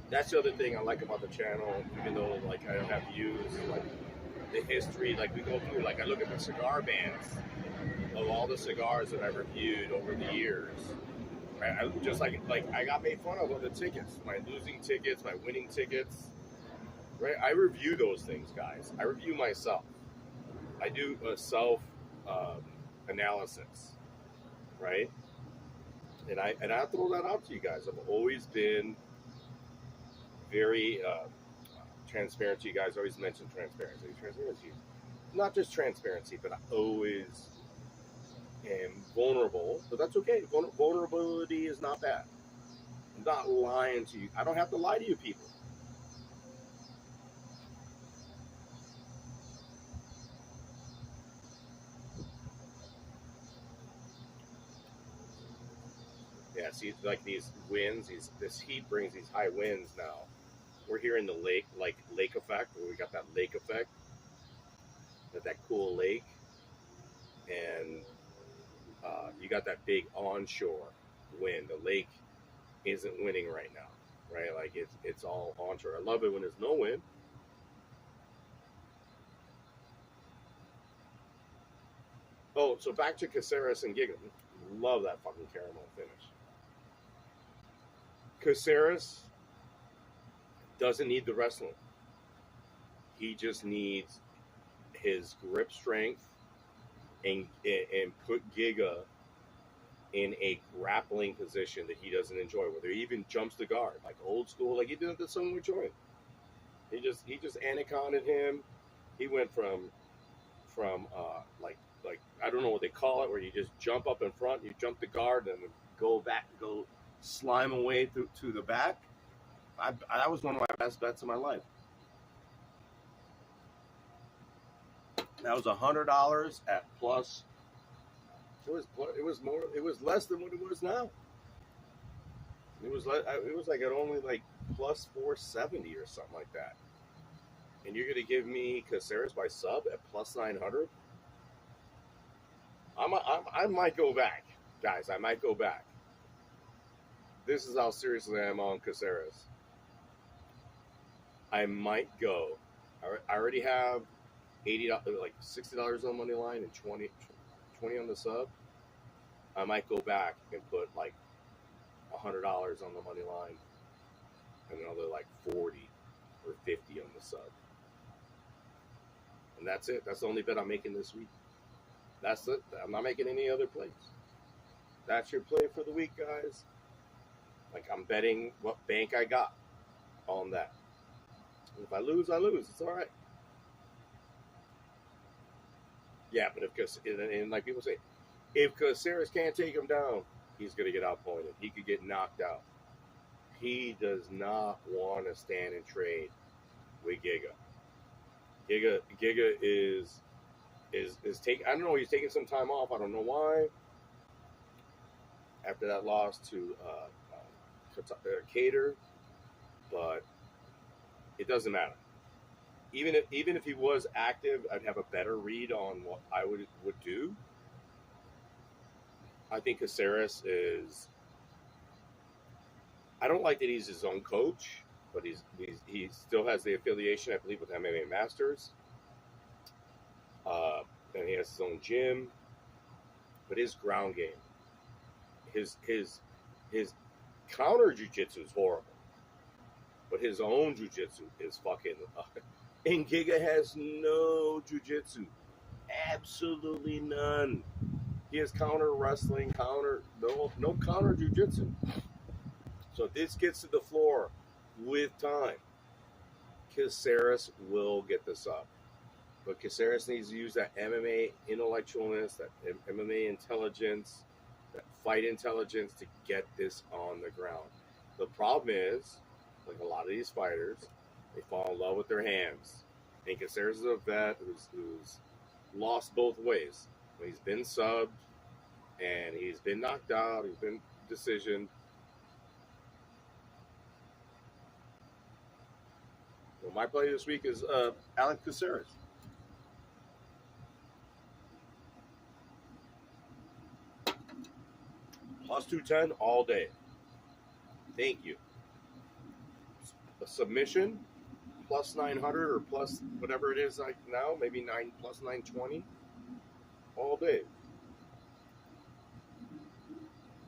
That's the other thing I like about the channel, even though like I don't have views, like the history, like we go through, like I look at the cigar bands of all the cigars that I've reviewed over the years. I just like I got made fun of the tickets, my losing tickets, my winning tickets. Right, I review those things, guys. I review myself. I do a self analysis, right? And I throw that out to you guys. I've always been very transparent to you guys. I always mention transparency. Transparency, not just transparency, but I always am vulnerable. But that's okay. Vulnerability is not bad. I'm not lying to you. I don't have to lie to you people. Yeah, see, like these winds, this heat brings these high winds now. We're here in the lake, like lake effect, where we got that lake effect, that cool lake, and you got that big onshore wind. The lake isn't winning right now, right? Like it's all onshore. I love it when there's no wind. Oh, so back to Caceres and Giga. Love that fucking caramel finish. Caceres doesn't need the wrestling. He just needs his grip strength and put Giga in a grappling position that he doesn't enjoy, where he even jumps the guard, like old school, like he did the Sung with Joy. He just anacondaed him. He went from like I don't know what they call it, where you just jump up in front, you jump the guard, and go back, go slime away to the back. That was one of my best bets of my life. That was $100 at plus. It was more. It was less than what it was now. It was like at only like plus 470 or something like that. And you're gonna give me Caceres by sub at plus 900. I might go back, guys. I might go back. This is how seriously I am on Caceres. I might go. I already have $80, like $60 on money line and 20 on the sub. I might go back and put like $100 on the money line and another like 40 or 50 on the sub. And that's it. That's the only bet I'm making this week. That's it. I'm not making any other plays. That's your play for the week, guys. Like, I'm betting what bank I got on that. And if I lose, I lose. It's all right. Yeah, but and like people say, if Caceres can't take him down, he's going to get outpointed. He could get knocked out. He does not want to stand and trade with Giga. Giga is taking. I don't know. He's taking some time off. I don't know why. After that loss to Cater, but it doesn't matter. Even if he was active, I'd have a better read on what I would do. I think Caceres is. I don't like that he's his own coach, but he still has the affiliation, I believe, with MMA Masters. And he has his own gym. But his ground game, his counter jiu-jitsu is horrible. But his own jiu-jitsu is fucking... and Giga has no jiu-jitsu. Absolutely none. He has counter wrestling, no counter jiu-jitsu. So if this gets to the floor with time, Caceres will get this up. But Caceres needs to use that MMA intellectualness, that MMA intelligence, that fight intelligence to get this on the ground. The problem is, like a lot of these fighters, they fall in love with their hands. And Caceres is a vet who's lost both ways. He's been subbed, and he's been knocked out, he's been decisioned. Well, my play this week is Alex Caceres. Plus 210 all day. Thank you. a submission plus 900 or plus whatever it is like now, maybe 9 plus 920 all day.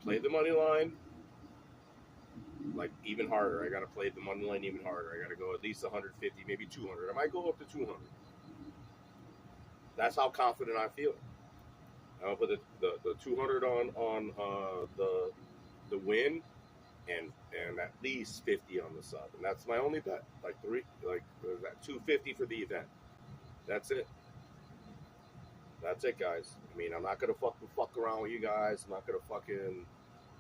Play the money line like even harder. I got to play the money line even harder. I got to go at least 150, maybe 200. I might go up to 200. That's how confident I feel. I'll put the 200 on the win and at least 50 on the sub, and that's my only bet. Like that 250 for the event. That's it. That's it, guys. I mean, I'm not gonna fuck around with you guys. I'm not gonna fucking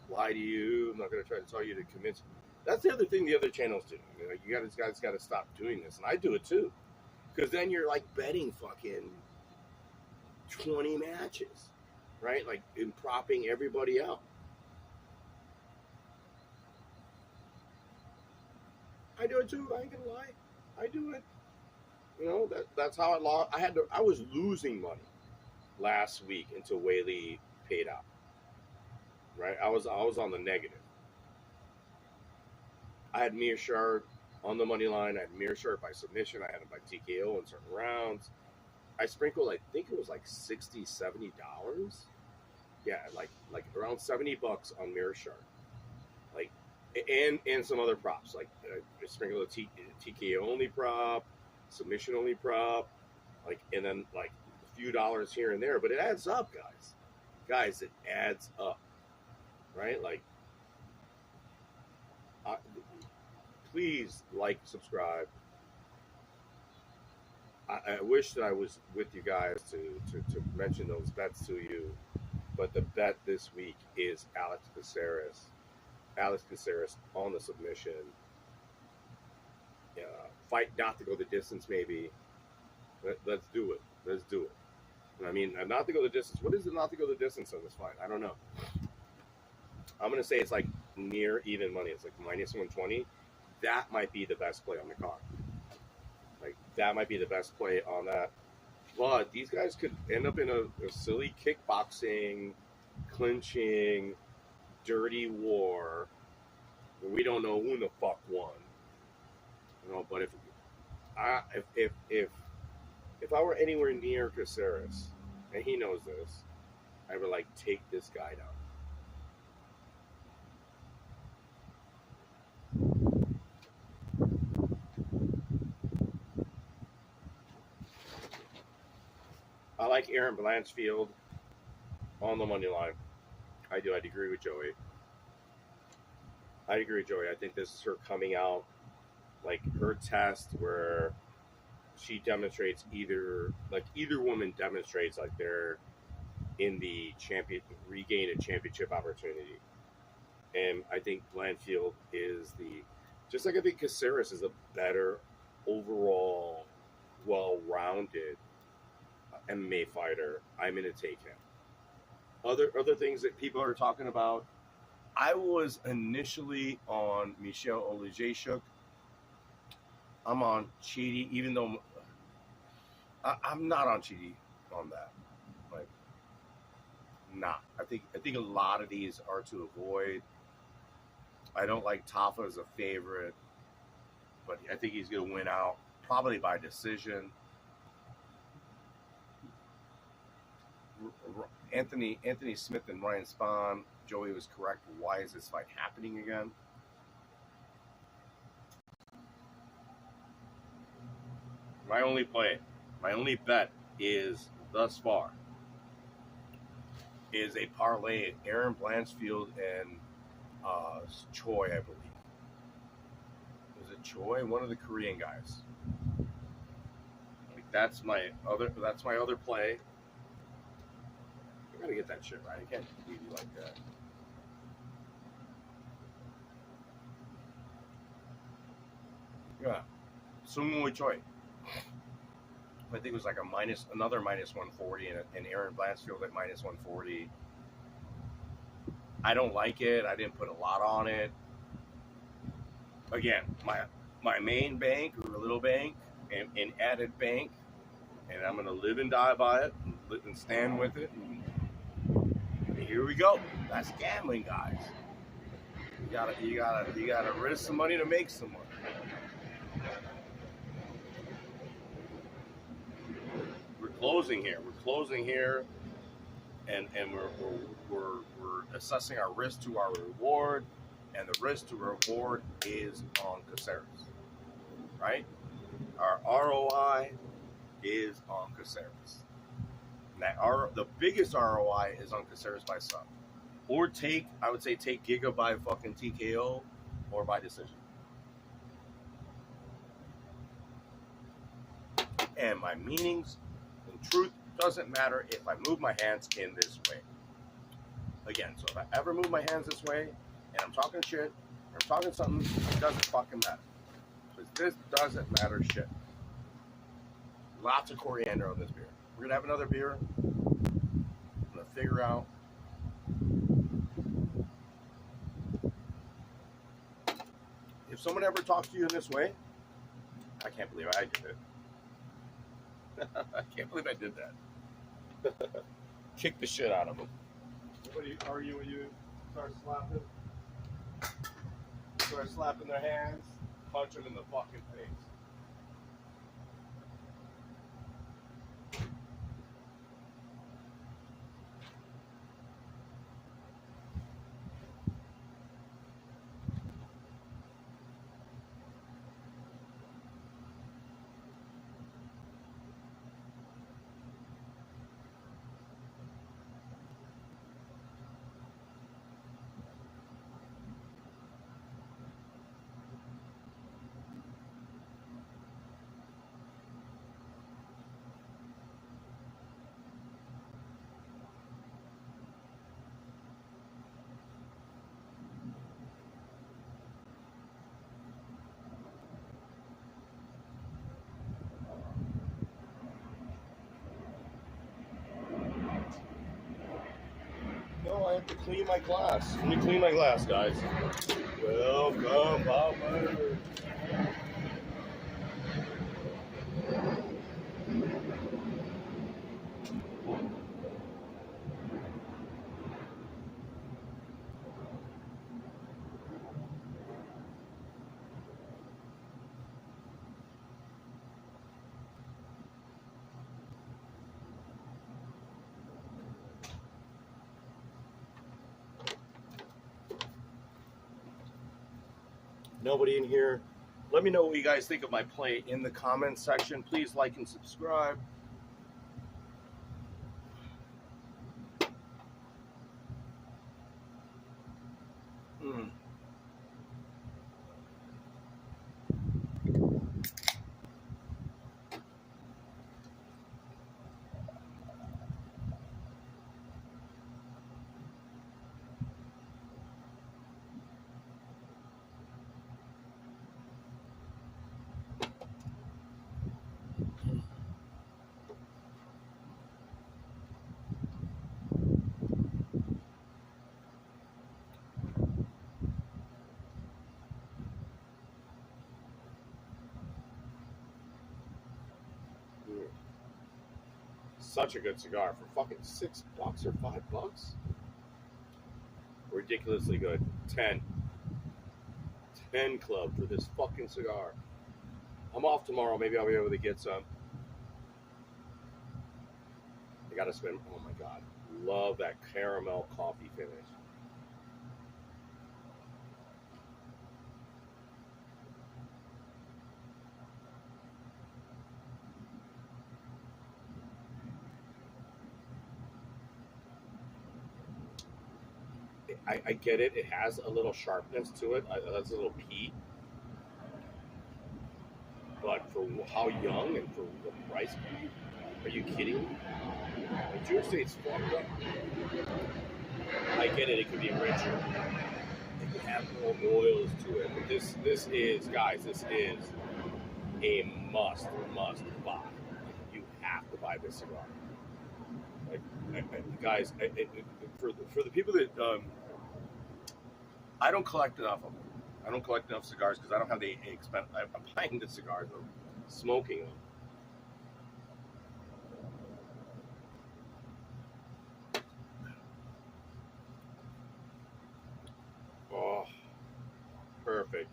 lie to you. I'm not gonna try to tell you to convince. That's the other thing the other channels do. You guys got to stop doing this, and I do it too, because then you're like betting fucking 20 matches, right? Like in propping everybody out. I do it too. I ain't gonna lie. I do it. You know, that's how I lost. I was losing money last week until Whaley paid out. Right? I was on the negative. I had Mearshart on the money line. I had Mearshart by submission. I had him by TKO in certain rounds. I sprinkled, I think it was like $60, $70. Yeah, like around $70 on Mearshart. Like, and some other props. Like I sprinkled a TKO only prop, submission only prop, like, and then like a few dollars here and there. But it adds up, guys. Guys, it adds up. Right? Like, please like, subscribe. I wish that I was with you guys to mention those bets to you, but the bet this week is Alex Caceres. Alex Caceres on the submission. Fight not to go the distance, maybe. Let's do it. Let's do it. I mean, not to go the distance. What is it not to go the distance on this fight? I don't know. I'm going to say it's like near even money. It's like minus 120. That might be the best play on the card. Like, that might be the best play on that. But these guys could end up in a silly kickboxing, clinching, dirty war where we don't know who the fuck won. You know, but if I were anywhere near Caceres, and he knows this, I would like take this guy down. I like Erin Blanchfield on the money line. I do. I'd agree with Joey. I think this is her coming out, like her test where she demonstrates either woman demonstrates like they're in the regain a championship opportunity. And I think Blanchfield is just like I think Caceres is a better overall, well-rounded MMA fighter. I'm going to take him. Other things that people are talking about. I was initially on Michelle Olejniczuk. I'm on Chidi, even though I'm not on Chidi on that. Like, not. I think a lot of these are to avoid. I don't like Tafa as a favorite, but I think he's going to win out probably by decision. Anthony Smith and Ryan Spahn. Joey was correct. Why is this fight happening again? My only bet is thus far is a parlay. Erin Blanchfield and Choi, I believe. Was it Choi? One of the Korean guys. Like, that's my other play. I gotta get that shit right. I can't leave you like that. Yeah. Sungwoo Choi. I think it was like another minus 140 and Erin Blanchfield at minus 140. I don't like it. I didn't put a lot on it. Again, my main bank or little bank and added bank, and I'm gonna live and die by it and live and stand with it. And here we go. That's gambling, guys. You gotta risk some money to make some money. closing here. We're closing here, and we're assessing our risk to our reward, and the risk to reward is on Caceres, right? Our ROI is on Caceres. The biggest ROI is on Caceres by sub. Or I would say take Giga by fucking TKO or by decision. And my meanings in truth doesn't matter if I move my hands in this way. Again, so if I ever move my hands this way and I'm talking shit or I'm talking something, it doesn't fucking matter. Because this doesn't matter shit. Lots of coriander on this beer. We're gonna have another beer. I'm gonna figure out if someone ever talks to you in this way. I can't believe I did it. I can't believe I did that. Kick the shit out of them. Nobody argue with you. Start slapping their hands. Punch them in the fucking face. No, I have to clean my glass. Let me clean my glass, guys. Welcome, Papa. Nobody in here. Let me know what you guys think of my play in the comments section. Please like and subscribe. Such a good cigar for fucking $6 or $5. Ridiculously good. 10 club for this fucking cigar. I'm off tomorrow. Maybe I'll be able to get some. I gotta spend. Oh my god, love that caramel coffee finish. I get it. It has a little sharpness to it. That's a little peat. But for how young and for the price point, are you kidding me? The Jewish state's fucked up. I get it. It could be richer. It could have more oils to it. But this is, guys, this is a must buy. You have to buy this cigar. Guys, for the people that I don't collect enough of them. I don't collect enough cigars because I don't have the expense. I'm buying the cigars, I'm smoking them. Oh, perfect.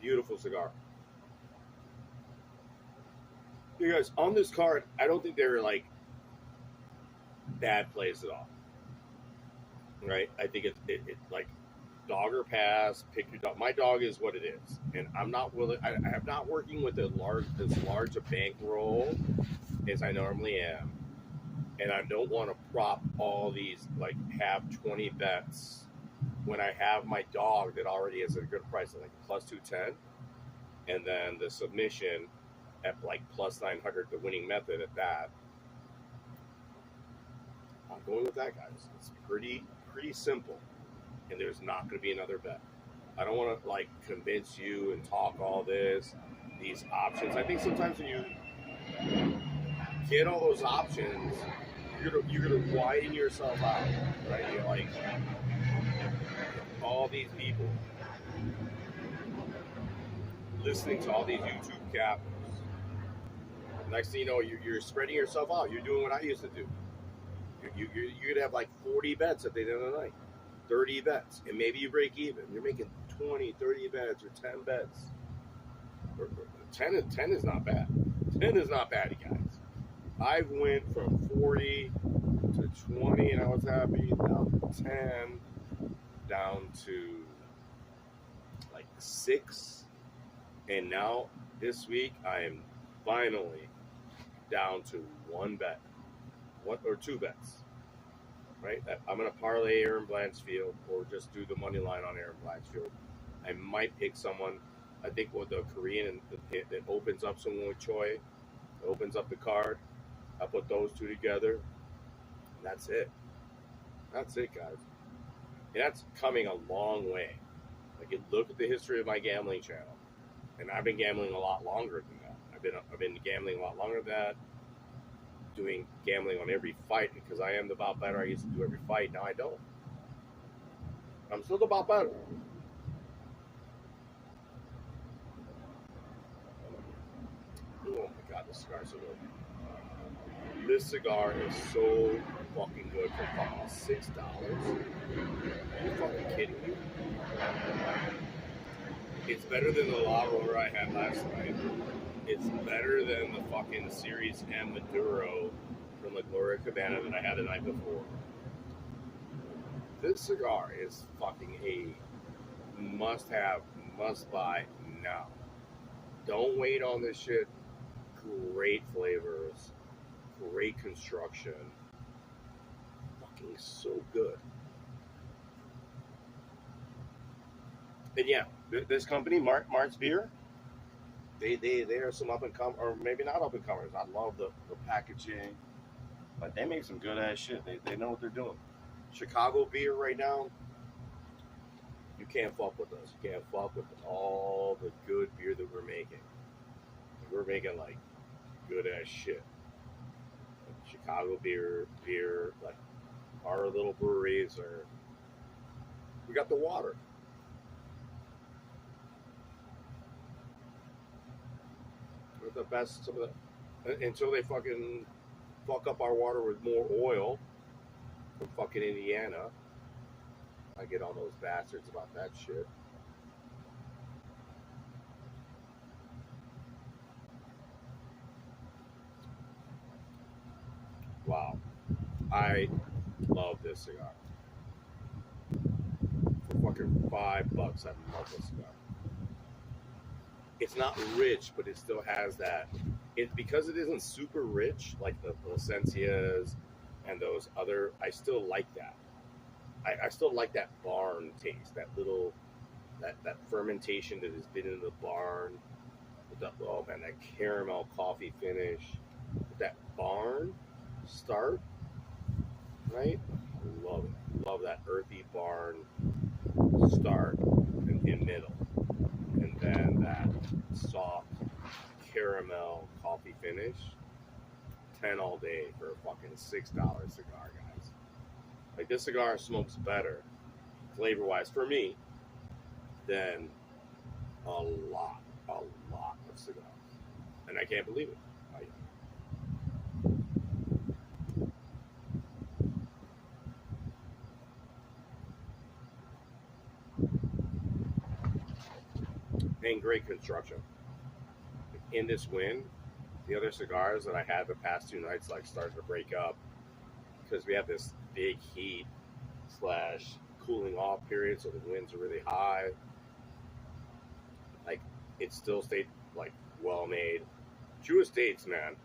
Beautiful cigar. You guys, on this card, I don't think they were like bad plays at all. Right? I think it like dog or pass, pick your dog. My dog is what it is. And I'm not willing, I am not working with as large a bankroll as I normally am. And I don't want to prop all these, like, have 20 bets when I have my dog that already is at a good price, like plus 210. And then the submission at like plus 900, the winning method at that. I'm going with that, guys. It's pretty simple. And there's not going to be another bet. I don't want to, like, convince you and talk all these options. I think sometimes when you get all those options, you're gonna widen yourself out, right? You're like all these people listening to all these YouTube capos. Next thing you know, you're spreading yourself out. You're doing what I used to do. You're gonna have like 40 bets at the end of the night, 30 bets, and maybe you break even. You're making 20, 30 bets or 10 bets. 10 is not bad. 10 is not bad, guys. I went from 40 to 20 and I was happy, down to 10, down to like 6, and now this week I am finally down to 1 bet, 1 or 2 bets, right? I'm going to parlay Aaron Blanchfield or just do the money line on Aaron Blanchfield. I might pick someone, I think with the Korean that opens up someone with Choi, opens up the card. I'll put those two together. And that's it. That's it, guys. And that's coming a long way. Like, you look at the history of my gambling channel, and I've been gambling a lot longer than that. I've been gambling a lot longer than that, doing gambling on every fight because I am the bout better. I used to do every fight. Now I don't. I'm still the bout better. Oh my God, this cigar is so good. This cigar is so fucking good for fucking $6. Are you fucking kidding me? It's better than the La Roller I had last night. It's better than the fucking Series M Maduro from La Gloria Cabana that I had the night before. This cigar is fucking a must-have, must-buy now. Don't wait on this shit. Great flavors. Great construction. Fucking so good. And yeah, this company, Martz Beer, they are some up and comers, or maybe not up and comers. I love the packaging, but they make some good ass shit. They know what they're doing. Chicago beer right now, you can't fuck with us. You can't fuck with all the good beer that we're making. We're making like good ass shit. Chicago beer, like our little breweries are. We got the water. We're the best. Some of the until they fucking fuck up our water with more oil from fucking Indiana. I get on those bastards about that shit. Wow. I love this cigar. For fucking $5, I love this cigar. It's not rich, but it still has that. Because it isn't super rich, like the Placencias and those other, I still like that. I still like that barn taste, that little, that fermentation that has been in the barn. Oh man, that caramel coffee finish, that barn start, right? I love it. Love that earthy barn start in middle, and then that soft caramel coffee finish. 10 all day for a fucking $6 cigar, guys. Like, this cigar smokes better, flavor-wise, for me, than a lot of cigars. And I can't believe it. and great construction. In this wind, the other cigars that I had the past 2 nights like started to break up because we have this big heat slash cooling off period, so the winds are really high. Like it still stayed like well made. Drew Estates, man.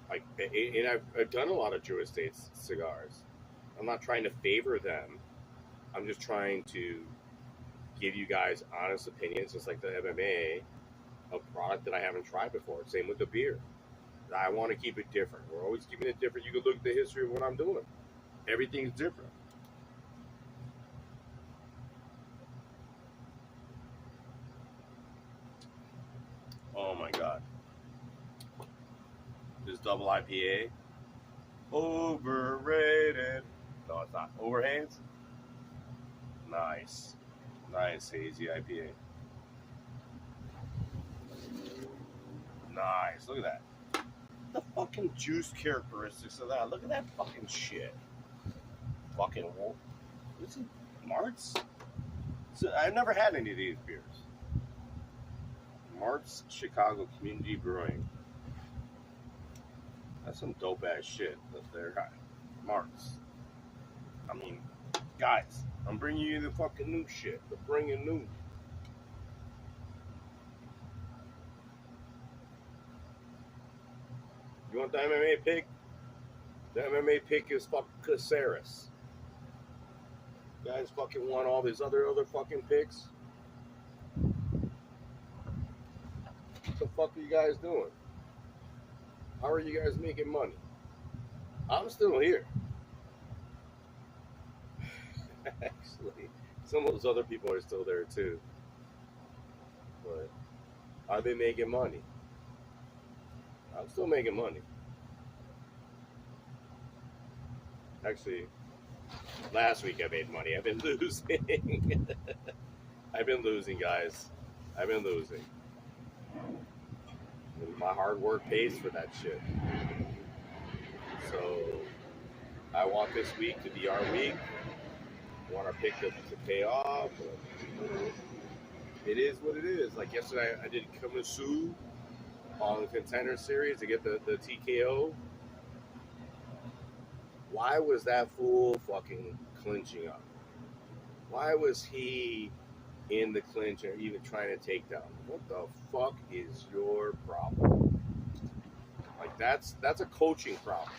Like, and I've done a lot of Drew Estates cigars. I'm not trying to favor them. I'm just trying to give you guys honest opinions, just like the MMA, a product that I haven't tried before. Same with the beer. I want to keep it different. We're always keeping it different. You can look at the history of what I'm doing. Everything's different. Oh my God. This double IPA. Overrated. No, it's not. Overhands? Nice. Nice hazy IPA. Nice. Look at that. The fucking juice characteristics of that. Look at that fucking shit. Fucking wolf. What's it? Martz? So, I've never had any of these beers. Martz Chicago Community Brewing. That's some dope ass shit that they're Martz. I mean, guys, I'm bringing you the fucking new shit. The bringing new. You want the MMA pick? The MMA pick is fucking Caceres. You guys fucking want all these other fucking picks? What the fuck are you guys doing? How are you guys making money? I'm still here. Actually, some of those other people are still there too. But are they making money? I'm still making money. Actually, last week I made money. I've been losing. I've been losing, guys. I've been losing. And my hard work pays for that shit. So I want this week to be our week. I want our pick to pay off. It is what it is. Like yesterday, I did Kamasu on the Contender Series to get the TKO. Why was that fool fucking clinching up? Why was he in the clinch or even trying to take down? What the fuck is your problem? Like that's a coaching problem.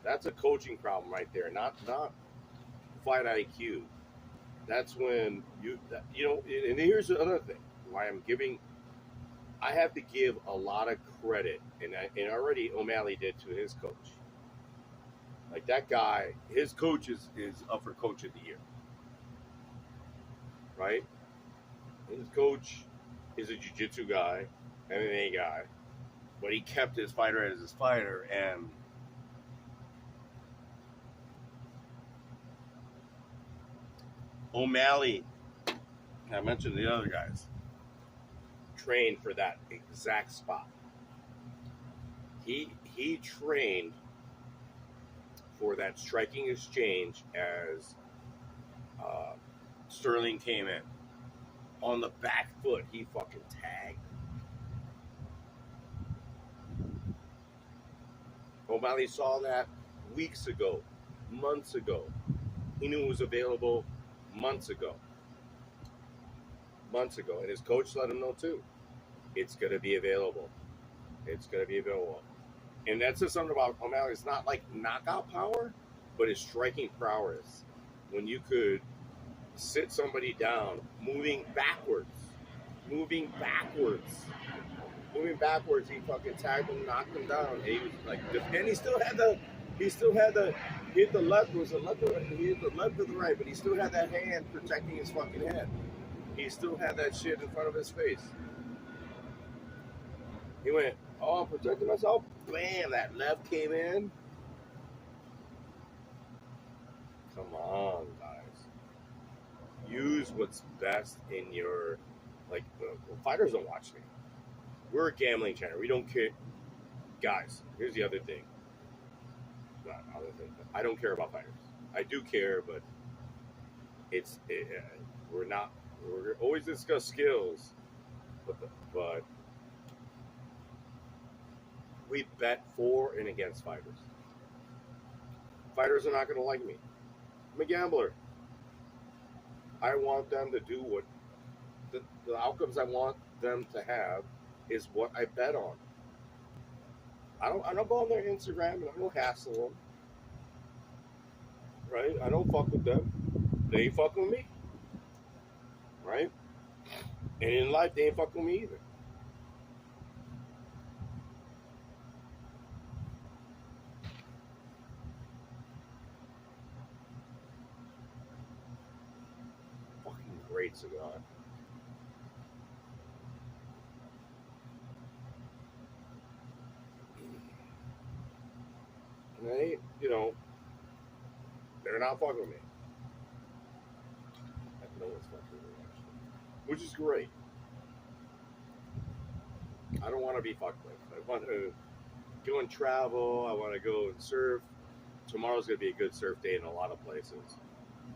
That's a coaching problem right there. Not fight IQ. That's when you know. And here's another thing. Why I have to give a lot of credit, and already O'Malley did to his coach. Like that guy, his coach is up for coach of the year, right? His coach is a jiu-jitsu guy, MMA guy, but he kept his fighter as his fighter, and O'Malley, I mentioned the other guys, trained for that exact spot. He trained for that striking exchange as Sterling came in. On the back foot, he fucking tagged. O'Malley saw that weeks ago, months ago. He knew it was available months ago. And his coach let him know too. It's going to be available. It's going to be available. And that's just something about O'Malley. It's not like knockout power, but his striking prowess. When you could sit somebody down, moving backwards, he fucking tagged him, knocked him down. And he was like, and he still had the, he hit the left, was the left or right, he hit the left or the right, but he still had that hand protecting his fucking head. He still had that shit in front of his face. He went, oh, I'm protecting myself. Bam, that left came in. Come on, guys. Use what's best in your, like, fighters don't watch me. We're a gambling channel. We don't care. Guys, here's the other thing. I don't care about fighters. I do care, but we're We're always discuss skills, but we bet for and against fighters. Fighters are not going to like me. I'm a gambler. I want them to do what the outcomes I want them to have is what I bet on. I don't go on their Instagram and I don't hassle them. Right? I don't fuck with them. They ain't fucking with me. Right? And in life they ain't fucking with me either. Fucking great cigar. And they, they're not fucking with me. No one's fucking with me, actually. Which is great. I don't want to be fucked with. I want to go and travel. I want to go and surf. Tomorrow's going to be a good surf day in a lot of places.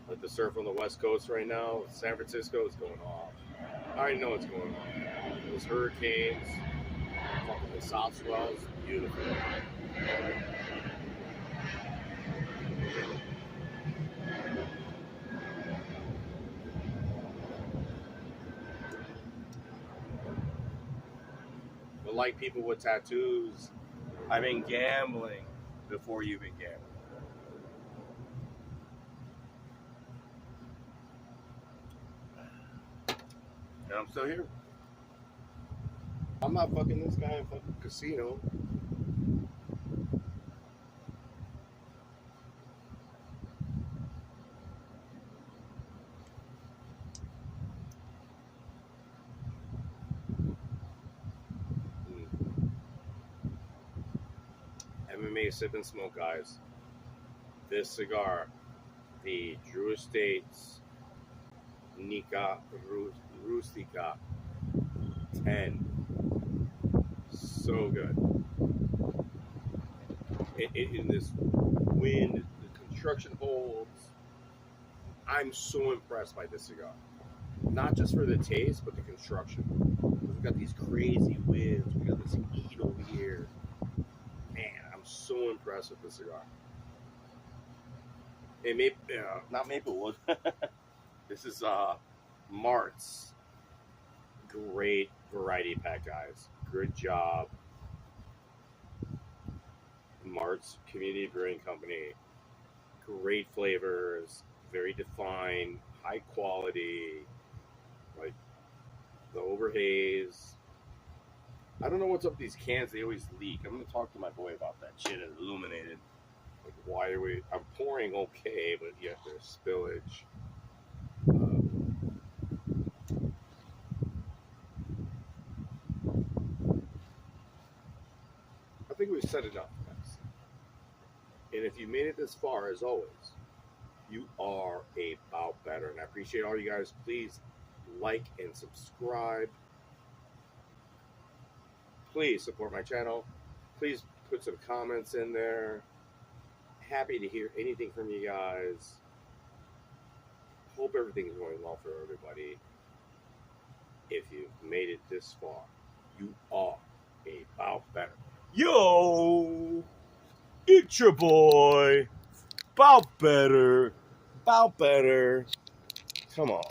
Like the surf on the West Coast right now, San Francisco is going off. I already know what's going on. Those hurricanes, fucking the South swells, beautiful. But like people with tattoos, I've been gambling before you've been gambling. And I'm still here. I'm not fucking this guy in fucking casino. MMA sip and smoke, guys. This cigar, the Drew Estates Nica Rustica 10. So good. In this wind, the construction holds. I'm so impressed by this cigar. Not just for the taste, but the construction. We've got these crazy winds. We got this heat over here. Man, I'm so impressed with this cigar. It not Maplewood. This is Martz. Great variety pack, guys. Good job. Martz Community Brewing Company. Great flavors, very defined, high quality, like the overhaze. I don't know what's up with these cans, they always leak. I'm going to talk to my boy about that shit at Illuminated. Like, why are we, I'm pouring okay, but yet there's spillage. I think we've said enough, guys. And if you made it this far, as always, you are about better. And I appreciate all you guys. Please like and subscribe. Please support my channel. Please put some comments in there. Happy to hear anything from you guys. Hope everything's going well for everybody. If you've made it this far, you are about better. Yo! It's your boy. About better. About better. Come on.